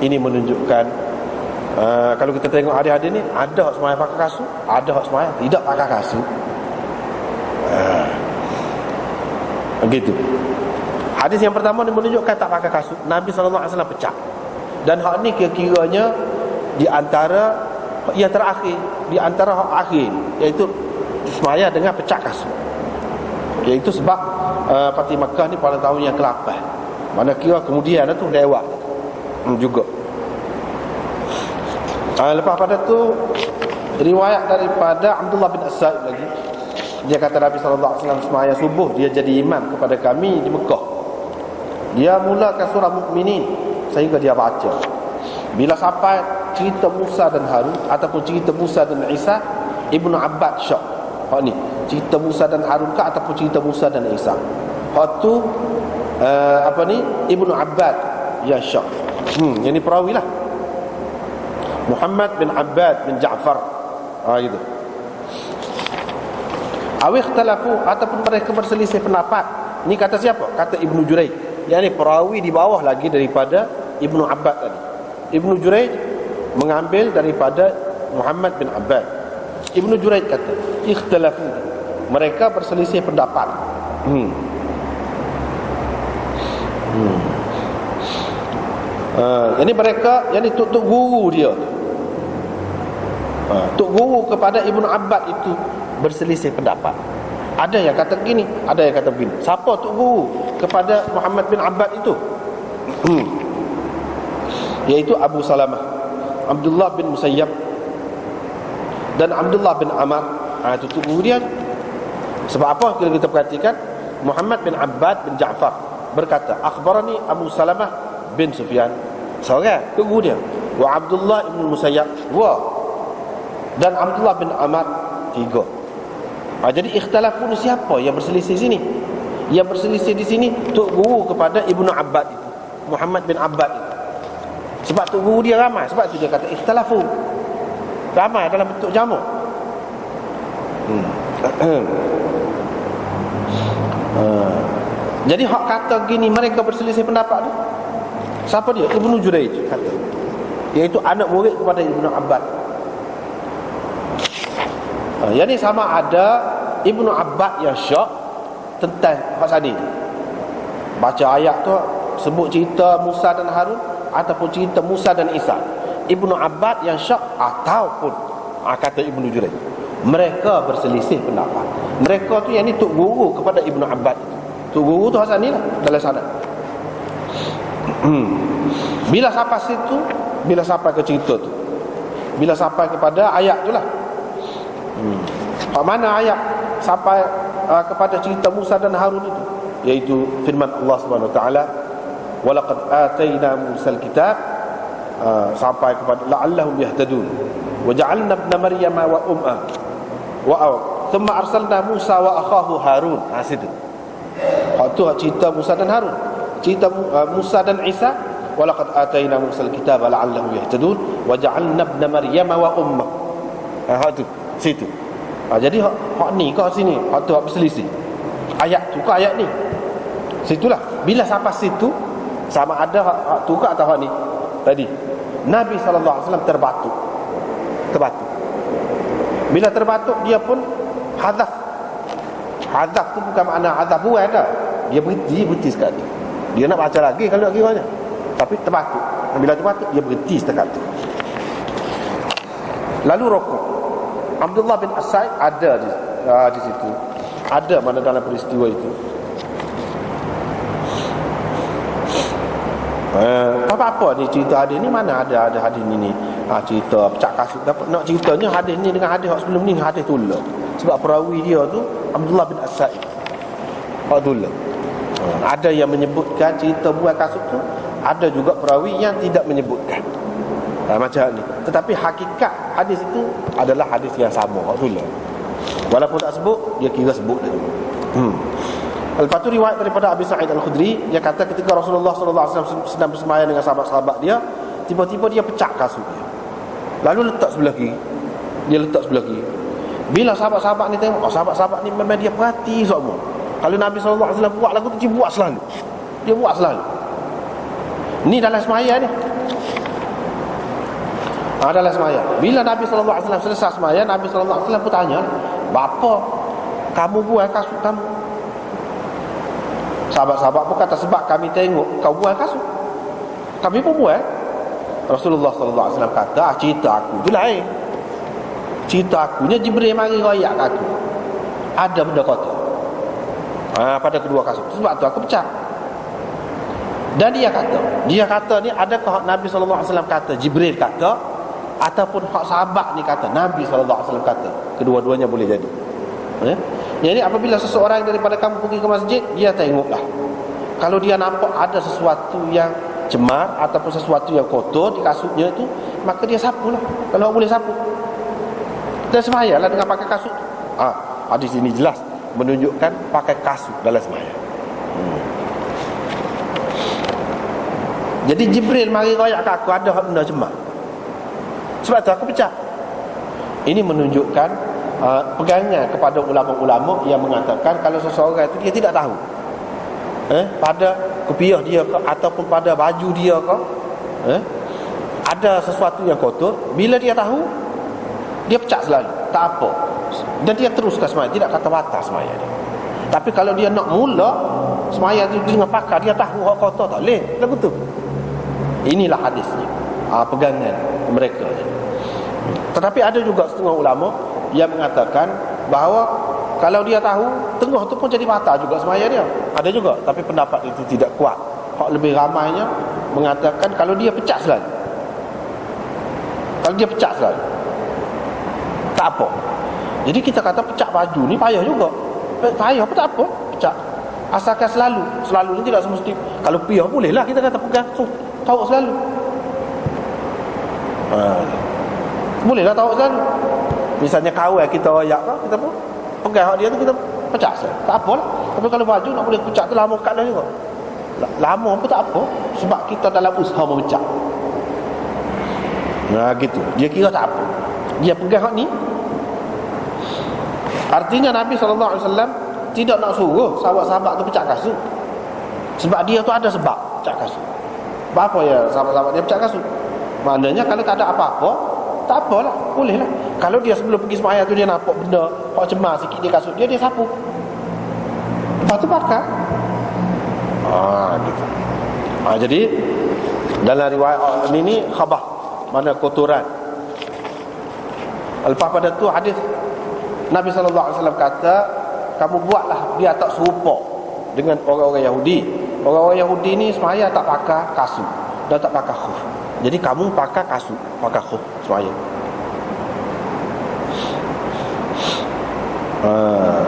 Ini menunjukkan kalau kita tengok hadis-hadis ni, ada hak sembahyang pakai kasut, ada hak sembahyang tidak pakai kasut. Begitu. Hadis yang pertama ni menunjukkan tak pakai kasut. Nabi SAW pecah. Dan hak ni kira-kiranya di antara yang terakhir, di antara hak akhir, iaitu sembahyang dengan pecah kasut. Iaitu sebab Fatih Makkah ni pada tahun yang ke-8. Mana kira kemudian tu lewat juga. Lepas pada tu riwayat daripada Abdullah bin As-Sa'ib lagi. Dia kata Nabi SAW sembahyang subuh, dia jadi imam kepada kami di Mekah. Dia mulakan surah Mukminin sehingga dia baca. Bila sampai cerita Musa dan Harun ataupun cerita Musa dan Isa, Ibnu Abbad syak. Hak ni, cerita Musa dan Harun ke ataupun cerita Musa dan Isa. Hak tu Ibnu Abbad yang syak. Yang ni perawi lah. Muhammad bin Abbad bin Ja'far. Gitu. Awi ikhtalafu, ataupun mereka berselisih pendapat. Ni kata siapa? Kata Ibnu Jurayj. Yang ni perawi di bawah lagi daripada Ibnu Abbad tadi. Ibnu Jurayj mengambil daripada Muhammad bin Abbad. Ibnu Jurayj kata ikhtalafu, mereka berselisih pendapat. Ini mereka, yang ni tuk guru dia, tuk guru kepada Ibnu Abbad itu berselisih pendapat. Ada yang kata begini, ada yang kata begini. Siapa tuk guru kepada Muhammad bin Abbad itu? Iaitu Abu Salamah, Abdullah bin Musayyab dan Abdullah bin Amr. Itu tuk guru dia. Sebab apa? Kalau kita perhatikan, Muhammad bin Abbad bin Ja'far berkata, akhbarani Abu Salamah bin Sufyan, seorang tuk guru dia. Wa Abdullah bin Musayyab, dan Abdullah bin Amr, 3. Jadi ikhtilafun siapa yang berselisih sini? Yang berselisih di sini tuk guru kepada Ibnu Abbad itu, Muhammad bin Abbad itu. Sebab tuk guru dia ramai, sebab itu dia kata ikhtilafun. Ramai dalam bentuk jamak. Jadi hak kata gini, mereka berselisih pendapat tu, siapa dia? Ibnu Jurayj kata, iaitu anak murid kepada Ibnu Abbad. Yang ni sama ada Ibnu Abbad yang syak tentang hak tadi. Baca ayat tu sebut cerita Musa dan Harun ataupun cerita Musa dan Isa. Ibnu Abbad yang syak ataupun kata Ibnu Jurayj, mereka berselisih pendapat. Mereka tu yang ni tuk guru kepada Ibnu Abbad. Tuk guru tu Hasan ni lah dalam sana. Bila sampai situ, bila sampai ke cerita tu, bila sampai kepada ayat tu lah, mana ayat sampai kepada cerita Musa dan Harun itu, iaitu firman Allah Subhanahu wa taala, walaqad atayna Musa al-kitab, sampai kepada la'allahum yahtadun wa ja'alna ibna maryama wa umma thumma arsalna Musa wa akhahu Harun. Situ waktu cerita Musa dan Harun, cerita Musa dan Isa, walaqad atayna Musa al-kitab la'allahum yahtadun wa ja'alna ibna maryama wa umma. Tu situ. Jadi hak ni kau sini, hak tu hak berselisih. Ayat tu ke ayat ni? Situlah. Bila sampai situ, sama ada hak tu ke atau hak ni tadi. Nabi SAW terbatuk. Bila terbatuk, dia pun hadaf. Hadaf tu bukan makna hadaf buai dah. Dia berhenti sekali. Dia nak baca lagi kalau nak kiranya, tapi terbatuk. Bila terbatuk, dia berhenti setakat tu. Lalu rokok. Abdullah bin As-Sa'ib ada di situ. Ada mana dalam peristiwa itu. Apa-apa ni cerita hadis ni, mana ada hadis ni. Cerita pecah kasut. Nak ceritanya hadis ni dengan hadis sebelum ni, hadis tolak. Sebab perawi dia tu Abdullah bin As-Sa'ib. Tolak. Ada yang menyebutkan cerita buah kasut tu, ada juga perawi yang tidak menyebutkan. Macam ni. Tetapi hakikat hadis itu adalah hadis yang sama. Walaupun tak sebut, dia kira sebut dah juga. Lepas tu riwayat daripada Abi Sa'id Al-Khudri, dia kata ketika Rasulullah SAW sedang bersemayam dengan sahabat-sahabat dia, tiba-tiba dia pecah kasut dia, lalu letak sebelah kiri. Dia letak sebelah kiri. Bila sahabat-sahabat ni tengok, sahabat-sahabat ni memang dia perhati semua. Kalau Nabi SAW buat lagu tu, dia buat selalu. Dia buat selalu. Ni dalam semaya ni. Dalam semaya. Bila Nabi SAW selesai semaya, Nabi SAW pun tanya, "Bapa, kamu buang kasut kamu?" Sahabat-sahabat pun kata, "Sebab kami tengok kau buang kasut, kami pun buang." Rasulullah SAW kata, "Cerita aku tu lain. Cerita akunya Jibril mari royak kat aku, ada benda kotor pada kedua kasut, sebab tu aku pecah." Dan dia kata ni, adakah Nabi SAW kata, Jibril kata, ataupun hak sahabat ni kata, Nabi SAW kata? Kedua-duanya boleh jadi. Jadi apabila seseorang daripada kamu pergi ke masjid, dia tengoklah. Kalau dia nampak ada sesuatu yang cemar ataupun sesuatu yang kotor di kasutnya itu, maka dia sapulah. Kalau boleh sapu, dan semayalah dengan pakai kasut. Hadis ini jelas menunjukkan pakai kasut dalam semaya. Jadi Jibril mari royak kat aku, ada benda cemar, sebab tu aku pecah. Ini menunjukkan pegangan kepada ulama-ulama yang mengatakan kalau seseorang itu dia tidak tahu pada kopiah dia ke ataupun pada baju dia ke ada sesuatu yang kotor, bila dia tahu, dia pecah selalu, tak apa, dan dia teruskan semaya, tidak kata batal semaya dia. Tapi kalau dia nak mula semaya tu dengan pakar, dia tahu hak kotor, tak boleh lagu tu. Inilah hadisnya, pegangan mereka. Tetapi ada juga setengah ulama yang mengatakan bahawa kalau dia tahu, tengah tu pun jadi batal juga semaya dia. Ada juga, tapi pendapat itu tidak kuat. Hak lebih ramainya mengatakan kalau dia pecah selalu, kalau dia pecah selalu, tak apa. Jadi kita kata pecah baju ni payah juga. Payah apa, tak apa, pecah. Asalkan selalu ni tidak semesti. Kalau payah bolehlah kita kata pegang tahu selalu. Bolehlah tahu selalu. Misalnya kawan kita royak ke, kita pun pegang hak dia tu, kita pecah selalu, tak apalah. Tapi kalau baju nak boleh pecah tu lama kat dah juga. Lama pun tak apa, sebab kita dalam usaha memecah. Gitu. Dia kira tak apa, dia pegang hak ni. Artinya Nabi SAW tidak nak suruh sahabat-sahabat tu pecah kasut, sebab dia tu ada sebab pecah kasut. Apa ya sahabat-sahabat dia pecah kasut? Maknanya kalau tak ada apa-apa, tak apalah, bolehlah. Kalau dia sebelum pergi sembahyang tu dia nampak benda hak cemar sikit di kasut dia, dia sapu, lepas tu pakai. Gitu. Jadi dalam riwayat ini khabah, mana kotoran. Lepas pada tu hadis Nabi SAW kata, kamu buatlah dia tak serupa dengan orang-orang Yahudi. Orang-orang Yahudi ni semaya tak pakai kasut dan tak pakai khuf. Jadi kamu pakai kasut, pakai khuf semaya.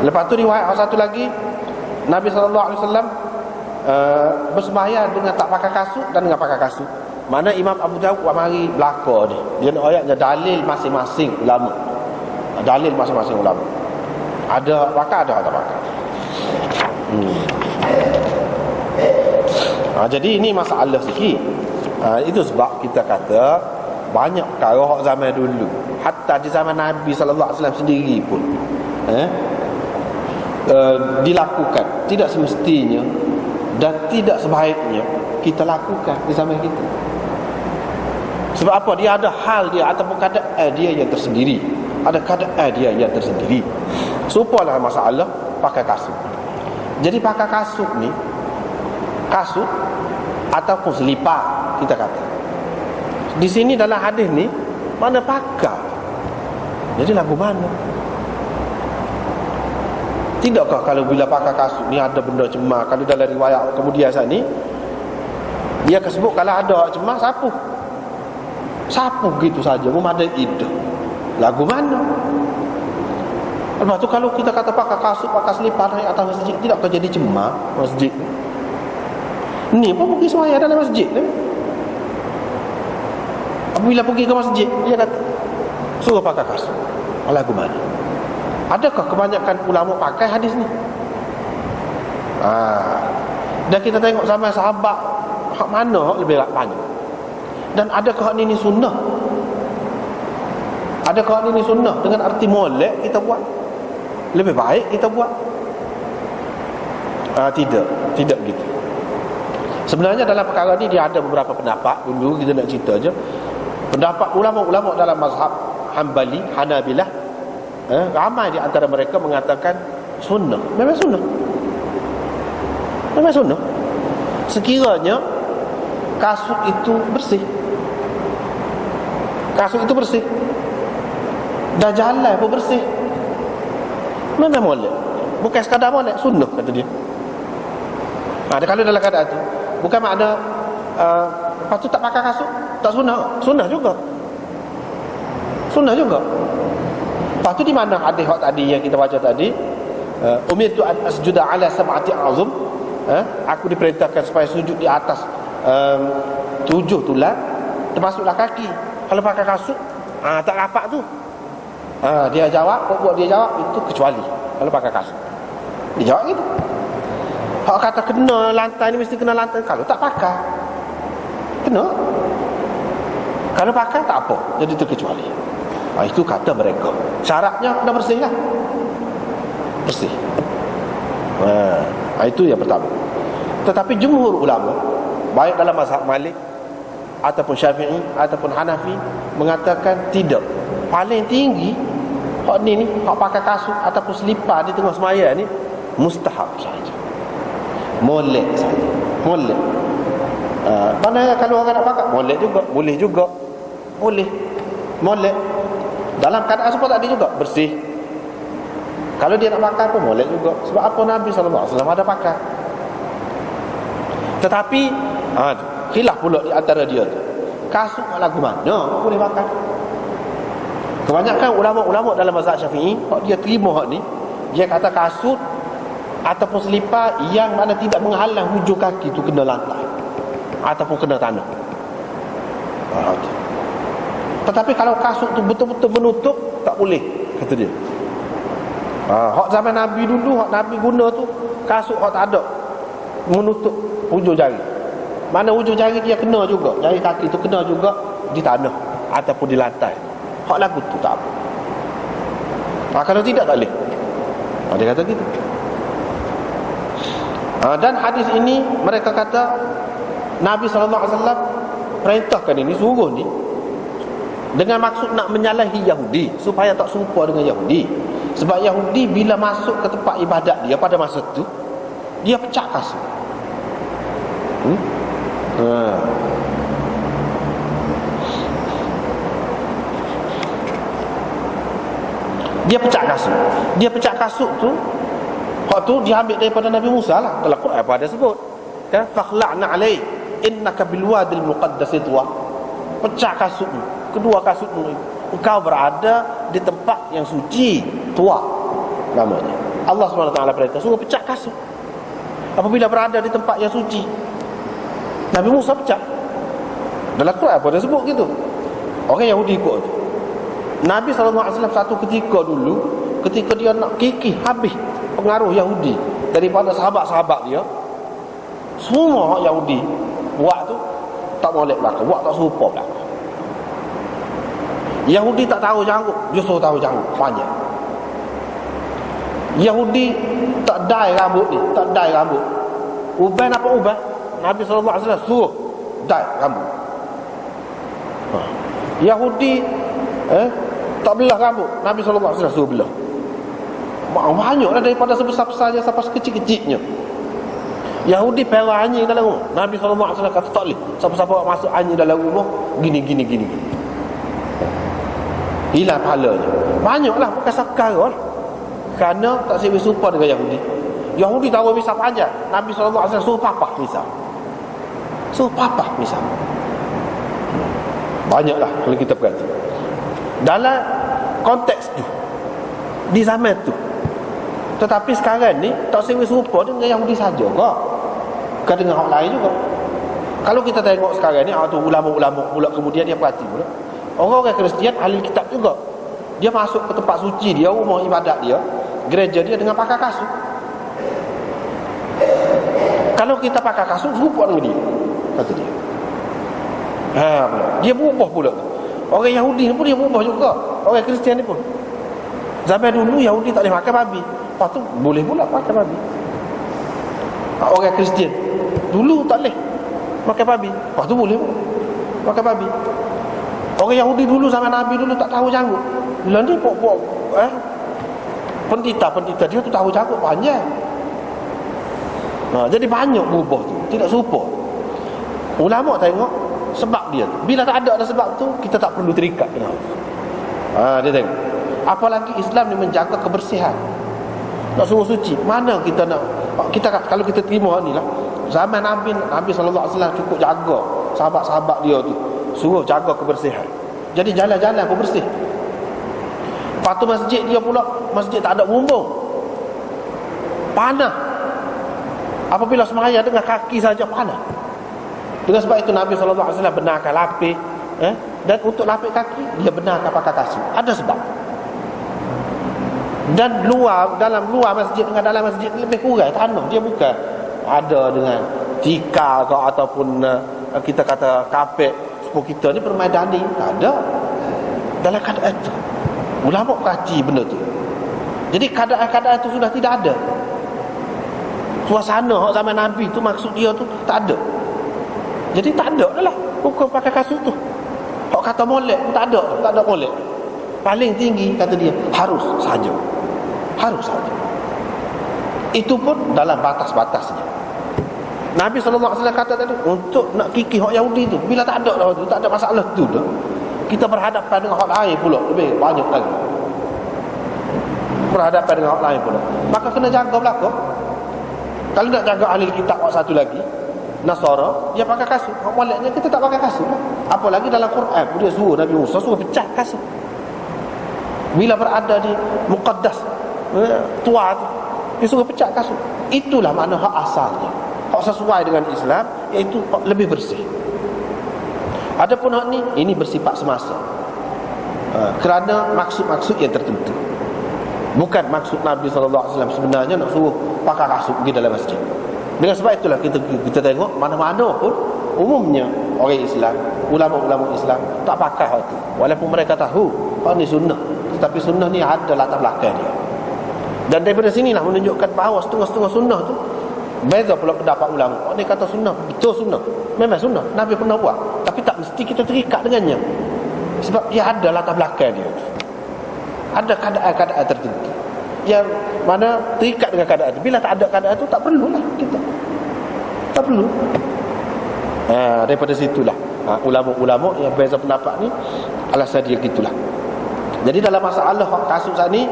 Lepas tu riwayat satu lagi, Nabi SAW bersembahyang dengan tak pakai kasut dan dengan pakai kasut. Mana Imam Abu Dawud mari belaka ni, dia nak ayatnya dalil masing-masing ulama. Dalil masing-masing ulama, ada pakai, ada tak pakai. Jadi ini masalah sikit. Itu sebab kita kata banyak perkara zaman dulu, hatta di zaman Nabi SAW sendiri pun dilakukan, tidak semestinya dan tidak sebaiknya kita lakukan di zaman kita. Sebab apa? Dia ada hal dia ataupun keadaan dia yang tersendiri. Ada keadaan dia yang tersendiri. Supalah masalah pakai kasut. Jadi pakai kasut ni, kasut ataupun selipar kita kata. Di sini dalam hadis ni mana pakai? Jadi lagu mana? Tidakkah kalau bila pakai kasut ni ada benda cemar? Kalau dalam riwayat kemudian saat ni dia akan sebut kalau ada cemar sapu gitu saja, memadai ide. Lagu mana? Lepas tu kalau kita kata pakai kasut, pakai selipar naik atas masjid, tidakkah jadi cemar masjid ni? Ni pun pergi sembahyang dalam masjid ni. Apabila pergi ke masjid, dia kata suruh pakai kasut. Lagu mana? Adakah kebanyakan ulama pakai hadis ni? Dan kita tengok zaman sahabat, hak mana hak lebih banyak. Dan adakah ini sunnah? Adakah ini sunnah dengan arti molek kita buat? Lebih baik kita buat? Tidak begitu. Sebenarnya dalam perkara ni dia ada beberapa pendapat. Dulu kita nak cerita je pendapat ulama-ulama dalam mazhab Hanbali, Hanabilah. Ramai di antara mereka mengatakan sunnah. Memang sunnah. Memang sunnah. Sekiranya kasut itu bersih. Kasut itu bersih. Dah jalan pun bersih. Memang molek. Bukan sekadar molek, sunnah kata dia. Kalau dalam keadaan tu bukan makna lepas tu tak pakai kasut tak sunnah. Sunnah juga. Sunnah juga. Lepas tu di mana hadis tadi yang kita baca tadi, umirtu an asjuda ala sab'ati azum, aku diperintahkan supaya sujud di atas 7 tulang, termasuklah kaki. Kalau pakai kasut tak rapat tu. Dia jawab, buat dia jawab itu kecuali kalau pakai kasut. Dia jawab gitu. Hak kata kena lantai ni mesti kena lantai. Kalau tak pakai kena. Kalau pakai tak apa, jadi terkecuali. Itu kata mereka. Syaratnya kena bersih lah. Bersih. Itu yang pertama. Tetapi jumhur ulama, baik dalam mazhab Malik ataupun Syafi'i ataupun Hanafi, mengatakan tidak. Paling tinggi hak ni hak pakai kasut ataupun selipar di tengah semaya ni mustahab saja. Molek saja. Molek. Mana kalau orang nak pakai molek juga, boleh juga. Boleh. Molek. Dalam keadaan seperti tadi juga bersih. Kalau dia nak pakai pun molek juga. Sebab apa Nabi SAW ada pakai. Tetapi khilaf pula di antara dia tu. Kasut lagu mana boleh pakai. Kebanyakan ulama-ulama dalam mazhab Syafi'i, dia terima hak ni, dia kata kasut ataupun selipar yang mana tidak menghalang hujung kaki tu kena lantai ataupun kena tanah. Tetapi kalau kasut tu betul-betul menutup, tak boleh, kata dia. Hak zaman Nabi dulu, hak Nabi guna tu kasut hak tak ada menutup hujung jari. Mana hujung jari dia kena juga, jari kaki tu kena juga di tanah ataupun di lantai. Hak lagu tu tak apa. Kalau tidak tak boleh. Dia kata gitu. Dan hadis ini mereka kata Nabi SAW perintahkan ini, suruh ni dengan maksud nak menyalahi Yahudi supaya tak serupa dengan Yahudi. Sebab Yahudi bila masuk ke tempat ibadat dia pada masa tu, dia pecah kasut. Dia pecah kasut. Dia pecah kasut tu, hak tu diambil daripada Nabi Musa lah. Dalam Quran apa ada sebut, kan, fakhla'na alai innaka bil wadil muqaddas tuwa. Pecah kasut, kedua kasut tu, engkau berada di tempat yang suci, tuwa namanya. Allah SWT perintah suruh pecah kasut apabila berada di tempat yang suci. Nabi Musa pecah. Dalam Quran apa ada sebut gitu. Orang Yahudi ikut tu. Nabi SAW satu ketika dulu, ketika dia nak kikih habis pengaruh Yahudi daripada sahabat-sahabat dia, semua orang Yahudi buat tu tak molek belakang, buat tak serupa belakang. Yahudi tak tahu janggut, justru tahu janggut panjang. Yahudi tak dai rambut ni, tak dai rambut. Uban apa uban? Nabi SAW suruh dai rambut. Yahudi tak belah rambut, Nabi SAW suruh belah. Banyaklah daripada sebesar-besarnya sampai sekecil-kecilnya. Yahudi perah anjing dalam rumah, Nabi SAW kata tak boleh siapa-siapa masuk anjing dalam rumah gini. Hilang pahalanya. Banyaklah, bukan sekarang lah. Kerana tak serupa dengan Yahudi. Yahudi tahu misal panjang, Nabi SAW suruh papah misal. Suruh papah misal. Banyaklah kalau kita perhati dalam konteks tu, di zaman tu. Tetapi sekarang ni tak serupa dengan Yahudi saja kok, bukan dengan orang lain juga. Kalau kita tengok sekarang ni, tu ulama-ulama pula kemudian dia perhati pula, orang-orang Kristian ahli kitab juga, dia masuk ke tempat suci dia, rumah ibadat dia, gereja dia dengan pakai kasut. Kalau kita pakai kasut, serupa dengan dia, kata dia. Dia berubah pula. Orang Yahudi ni pun dia berubah juga. Orang Kristian ni pun. Zaman dulu Yahudi tak boleh makan babi, lepas tu boleh pula makan babi. Orang Kristian dulu tak boleh makan babi, lepas tu boleh pula makan babi. Orang Yahudi dulu zaman Nabi dulu tak tahu janggut. Bila ni pok-pok pendeta dia tu tahu janggut panjang. Jadi banyak berubah tu, tidak serupa. Ulama tengok sebab dia tu. Bila tak ada sebab tu, kita tak perlu terikat dengan dia tengok. Apalagi Islam ni menjaga kebersihan, nak suruh suci. Mana kita nak, kalau kita terima ni lah, zaman Nabi SAW cukup jaga sahabat-sahabat dia tu, suruh jaga kebersihan. Jadi jalan-jalan pun bersih. Lepas tu masjid dia pula, masjid tak ada bumbung, panah. Apabila sembahyang dengan kaki saja panah. Dengan sebab itu Nabi SAW benarkan lapik, dan untuk lapik kaki dia benarkan pakai kasut. Ada sebab. Dan dalam luar masjid dengan dalam masjid lebih kurang tanah. Dia bukan ada dengan tikar ke ataupun kita kata kapet. Sepuluh kita ni permaidani, tak ada. Dalam keadaan itu ulama kaji benda tu. Jadi keadaan-keadaan itu sudah tidak ada. Suasana zaman Nabi tu, maksud dia tu tak ada. Jadi tak ada dah lah hukum pakai kasut tu. Hak kata molek pun tak ada molek. Paling tinggi kata dia harus saja. Itu pun dalam batas-batasnya. Nabi SAW kata tadi, untuk nak kikih hak Yahudi tu, bila tak ada dah tu, tak ada masalah tu dah, kita berhadapan dengan hak lain pula, lebih banyak lagi berhadapan dengan hak lain pula. Maka kena jaga belakang. Kalau nak jaga ahli kitab hak satu lagi, Nasara, dia pakai kasut. Hak moleknya kita tak pakai kasut. Apalagi dalam Quran dia suruh Nabi Musa suruh pecah kasut. Bila berada di Muqaddas tua tu, dia suruh pecah kasut. Itulah makna hak asalnya, hak sesuai dengan Islam, iaitu lebih bersih. Adapun hak ni, ini bersifat semasa, kerana maksud-maksud yang tertentu. Bukan maksud Nabi SAW sebenarnya nak suruh pakai kasut pergi dalam masjid. Dengan sebab itulah kita tengok mana-mana pun umumnya orang Islam, ulama-ulama Islam tak pakai hal itu, walaupun mereka tahu hal ni sunnah. Tetapi sunnah ni ada latar belakang dia. Dan daripada sinilah menunjukkan bahawa setengah-setengah sunnah tu beza pula pendapat ulama. Orang ni kata sunnah, betul sunnah, memang sunnah, Nabi pernah buat, tapi tak mesti kita terikat dengannya, sebab dia ada latar belakang dia. Ada keadaan-keadaan tertentu yang mana terikat dengan keadaan itu. Bila tak ada keadaan itu, tak perlulah kita, tak perlu. Daripada situlah ulama-ulama yang beza pendapat ni, alasan dia gitulah. Jadi dalam masalah kasut saat ni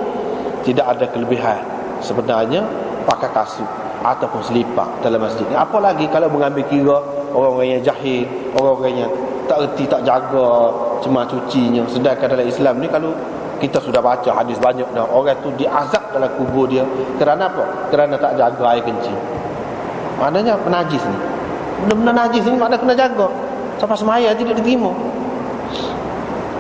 tidak ada kelebihan sebenarnya pakai kasut ataupun selipar dalam masjid ni. Apalagi kalau mengambil kira orang-orang yang jahil, orang-orang yang tak erti, tak jaga cemar cucinya. Sedangkan dalam Islam ni, kalau kita sudah baca hadis banyak dah, orang tu diazab dalam kubur dia kerana apa? Kerana tak jaga air kencing. Maknanya penajis ni, benar-benar najis ni, maknanya kena jaga sampai semaya tidak diterima.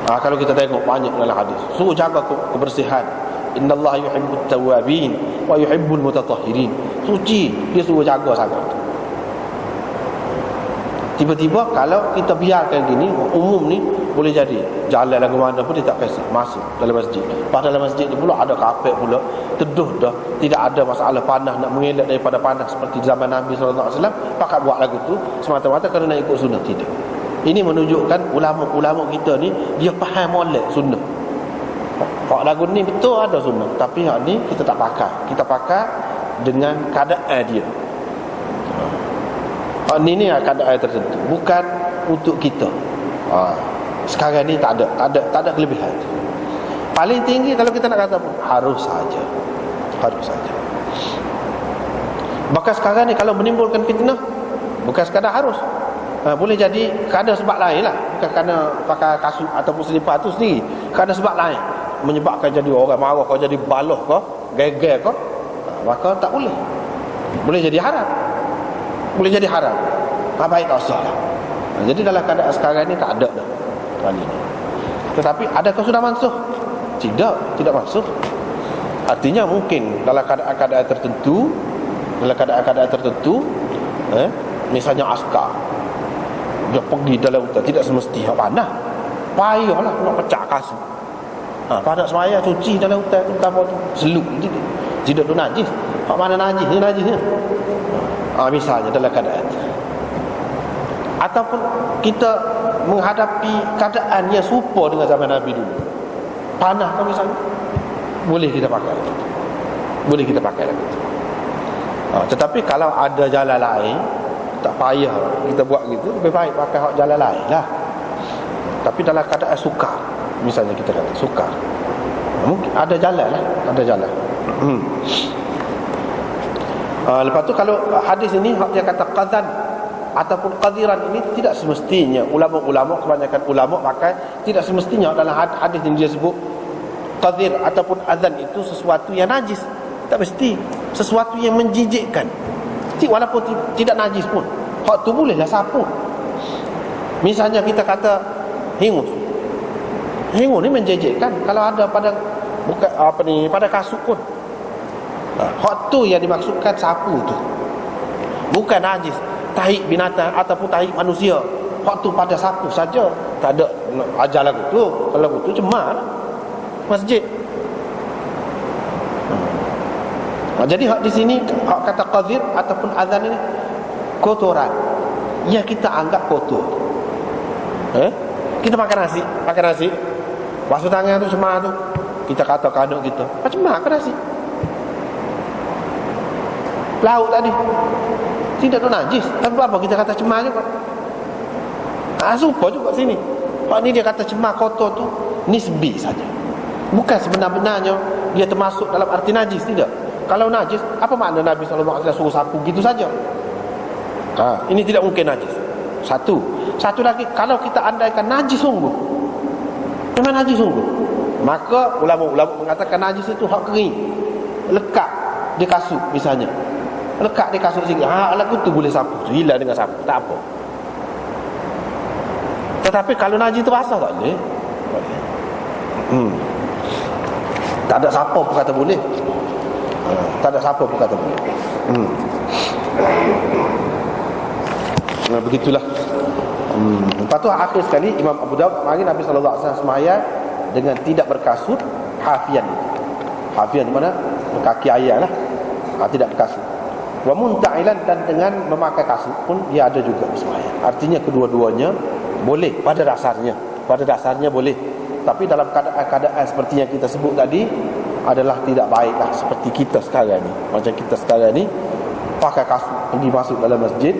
Kalau kita tengok banyak dalam hadis suruh jaga kebersihan. Innallaha yuhibbut tawwabin wa yuhibbul mutatahhirin. Suci dia suruh jaga sangat. Tiba-tiba kalau kita biarkan gini, umum ni boleh jadi jalan lagu mana pun dia tak kisah masuk dalam masjid. Padahal dalam masjid ni pula ada kapet pula, teduh dah, tidak ada masalah panas, nak mengelak daripada panas seperti zaman Nabi SAW. Pakat buat lagu tu semata-mata kerana nak ikut sunnah, tidak. Ini menunjukkan ulama-ulama kita ni dia faham molek sunnah. Hak lagu ni betul ada sunnah, tapi hak ni kita tak pakai. Kita pakai dengan keadaan dia. Hak ni keadaan tertentu, bukan untuk kita. Sekarang ni tak ada kelebihan. Paling tinggi kalau kita nak kata pun harus saja. Bahkan sekarang ni kalau menimbulkan fitnah, bukan sekadar harus, boleh jadi kerana sebab lain lah, bukan kerana pakai kasut ataupun selipar tu sendiri, kerana sebab lain menyebabkan jadi orang marah kau, jadi baloh kau, geger kau, maka tak boleh. Boleh jadi haram. Baik tak usah lah. Jadi dalam keadaan sekarang ni tak ada dah kali ni. Tetapi adakah sudah mansuh? Tidak mansuh. Artinya mungkin dalam keadaan-keadaan tertentu Misalnya askar, dia pergi dalam hutan, tidak semestinya panah, payahlah nak pecah kasut. Pada semaya cuci dalam hutan tu apa tu, seluk tidak tu najis. Hak mana najis ni najisnya. Misalnya dalam keadaan, ataupun kita menghadapi keadaan yang serupa dengan zaman Nabi dulu, panah kan misalnya, boleh kita pakai lagi. Boleh kita pakai lagi. Tetapi kalau ada jalan lain, tak payah kita buat gitu, lebih baik pakai hak jalan lain lah. Tapi dalam keadaan sukar, misalnya kita kata sukar, mungkin ada jalan lah, ada jalan. Lepas tu kalau hadis ini dia kata qadhan ataupun qadhiran, ini tidak semestinya ulama-ulama, kebanyakan ulama pakai, tidak semestinya dalam hadis yang dia sebut qadhir ataupun adzan itu sesuatu yang najis. Tak mesti sesuatu yang menjijikkan. Walaupun tidak najis pun, hak tu bolehlah sapu. Misalnya kita kata hingus. Hingus ni menjijikkan kalau ada pada bukan pada kasut pun. Hak tu yang dimaksudkan sapu tu. Bukan najis, tahi binatang ataupun tahi manusia. Hak tu pada sapu saja. Tak ada ajar lagu tu. Kalau lagu tu cemar masjid. Jadi hak di sini hak kata qadhir ataupun azan ini kotoran yang kita anggap kotor. Kita makan nasi, basuh tangan tu cemar tu, kita kata kanduk kita, macam mana makan nasi? Lauk tadi tidak tu najis, tapi apa kita kata cemar juga? Serupa juga sini. Hak ni dia kata cemar kotor tu nisbi saja. Bukan sebenar-benarnya dia termasuk dalam arti najis, tidak. Kalau najis, apa makna Nabi SAW suruh sapu gitu saja? Ini tidak mungkin najis. Satu lagi, kalau kita andaikan najis sungguh, memang najis sungguh, maka ulama-ulama mengatakan najis itu hak kering, lekat di kasut misalnya, lekat di kasut sikit, lagu tu boleh sapu, hilang dengan sapu, tak apa. Tetapi kalau najis itu basah tak boleh. Tak ada siapa pun kata boleh. Tak ada siapa pun kata boleh. Begitulah. Lepas tu akhir sekali Imam Abu Daud mari Nabi sallallahu alaihi wasallam sembahyang dengan tidak berkasut, hafian. Hafian di mana? Kaki ayam lah. Tidak berkasut. Wa munta'ilan, dan dengan memakai kasut pun dia ada juga sembahyang. Artinya kedua-duanya boleh pada dasarnya. Pada dasarnya boleh. Tapi dalam keadaan seperti yang kita sebut tadi adalah tidak baiklah, seperti kita sekarang ni. Macam kita sekarang ni pakai kasut pergi masuk dalam masjid,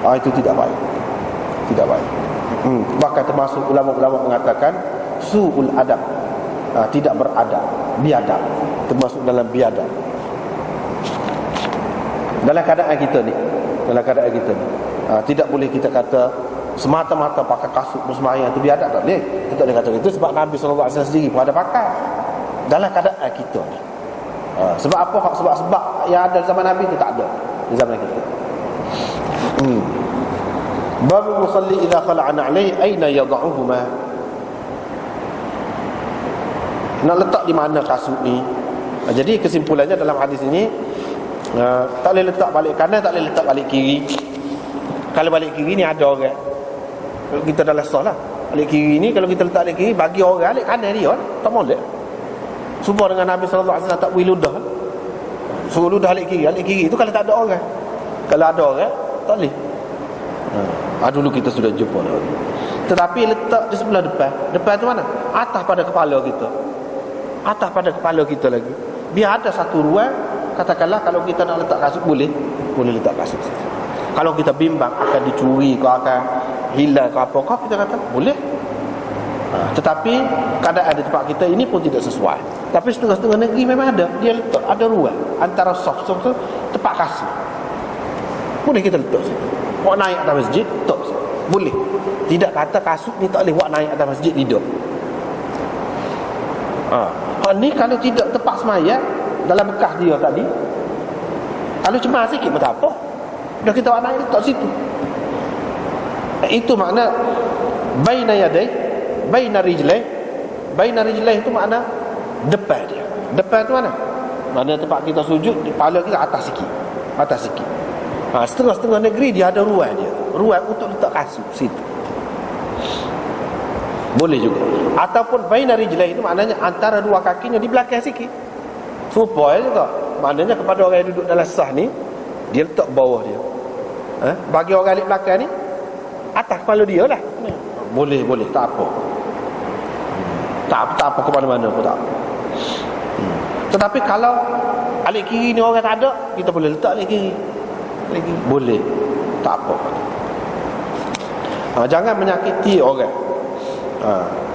itu tidak baik. Tidak baik. Bahkan termasuk ulama-ulama mengatakan su'ul adab, tidak beradab, biadab, termasuk dalam biadab. Dalam keadaan kita ni, tidak boleh kita kata semata-mata pakai kasut bersembahyang itu biadab, tak boleh. Kita boleh kata itu sebab Nabi SAW sendiri pun ada pakai dalam keadaan kita ni. Sebab apa? Sebab yang ada zaman Nabi itu tak ada di zaman kita. Babu musalli idza khala'ana 'alaihi aina yad'uhuma. Nak letak di mana kasut ni? Jadi kesimpulannya dalam hadis ini, tak boleh letak balik kanan, tak boleh letak balik kiri. Kalau balik kiri ni ada orang, kalau kita dah lesah lah, balik kiri ni kalau kita letak balik kiri, bagi orang balik kanan dia tak boleh. Semua dengan Nabi SAW tak boleh ludah. Suruh ludah balik kiri itu kalau tak ada orang. Kalau ada orang tak boleh. Dulu kita sudah jumpa dah. Tetapi letak di sebelah depan tu mana? Atas pada kepala kita lagi. Biar ada satu ruang. Katakanlah kalau kita nak letak kasut, boleh letak kasut. Kalau kita bimbang akan dicuri ke, akan hilang ke apa, kita kata boleh. Tetapi keadaan di tempat kita ini pun tidak sesuai. Tapi setengah-setengah negeri memang ada, dia letak, ada ruang antara soft tu tempat kasut. Boleh kita letak situ. Buat naik atas masjid, letak situ. Boleh. Tidak kata kasut ni tak boleh buat naik atas masjid, tidak. Ni kalau tidak tempat semaya dalam bekas dia tadi, kalau cemar sikit pun tak apa, dah kita buat naik letak situ. Itu makna baina yaday, baina rijlai. Baina rijlai itu makna depan dia. Depan tu mana? Mana tempat kita sujud, kepala kita atas sikit. Setengah-setengah negeri dia ada ruang dia. Ruang untuk letak kasut situ. Boleh juga. Ataupun baina rijlaih itu maknanya antara dua kakinya di belakang sikit. Serupa juga. Maknanya kepada orang yang duduk dalam sah ni, dia letak bawah dia. Bagi orang di belakang ni, atas kepala dia lah. Boleh, tak apa. Tak apa ke mana-mana pun tak apa. Tetapi kalau alik kiri ni orang tak ada, kita boleh letak alik kiri. Boleh. Tak apa. Jangan menyakiti orang.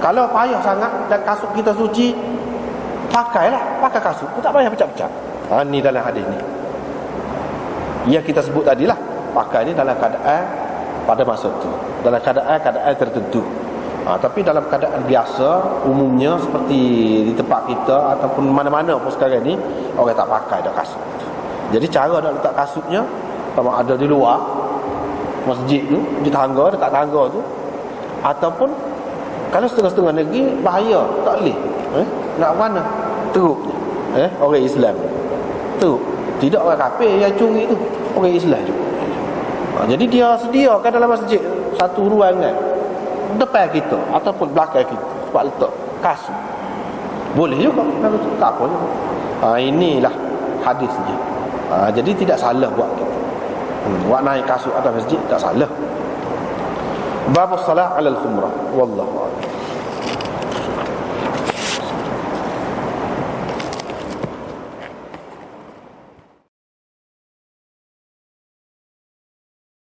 Kalau payah sangat dan kasut kita suci, pakai kasut. Tak payah pecah-pecah. Ni dalam hadis ni. Yang kita sebut tadilah, pakai ni dalam keadaan pada masa tu, dalam keadaan tertentu. Tapi dalam keadaan biasa, umumnya seperti di tempat kita ataupun mana-mana pun sekarang ni, orang tak pakai dah kasut. Jadi cara nak letak kasutnya, sama ada di luar masjid tu, di tangga, dekat tangga tu, ataupun kalau setengah-setengah negeri bahaya, tak boleh. Nak mana? Teruknya. Orang Islam teruk. Tidak orang kafir yang curi tu, orang Islam juga. Jadi dia sediakan dalam masjid satu ruangan depan kita ataupun belakang kita sebab letak kasut. Boleh juga, tak apa juga. Inilah hadisnya. Jadi tidak salah buat kita. Buat naik kasut atas masjid tak salah. Bab salat 'ala al-khumrah. Wallahu a'lam.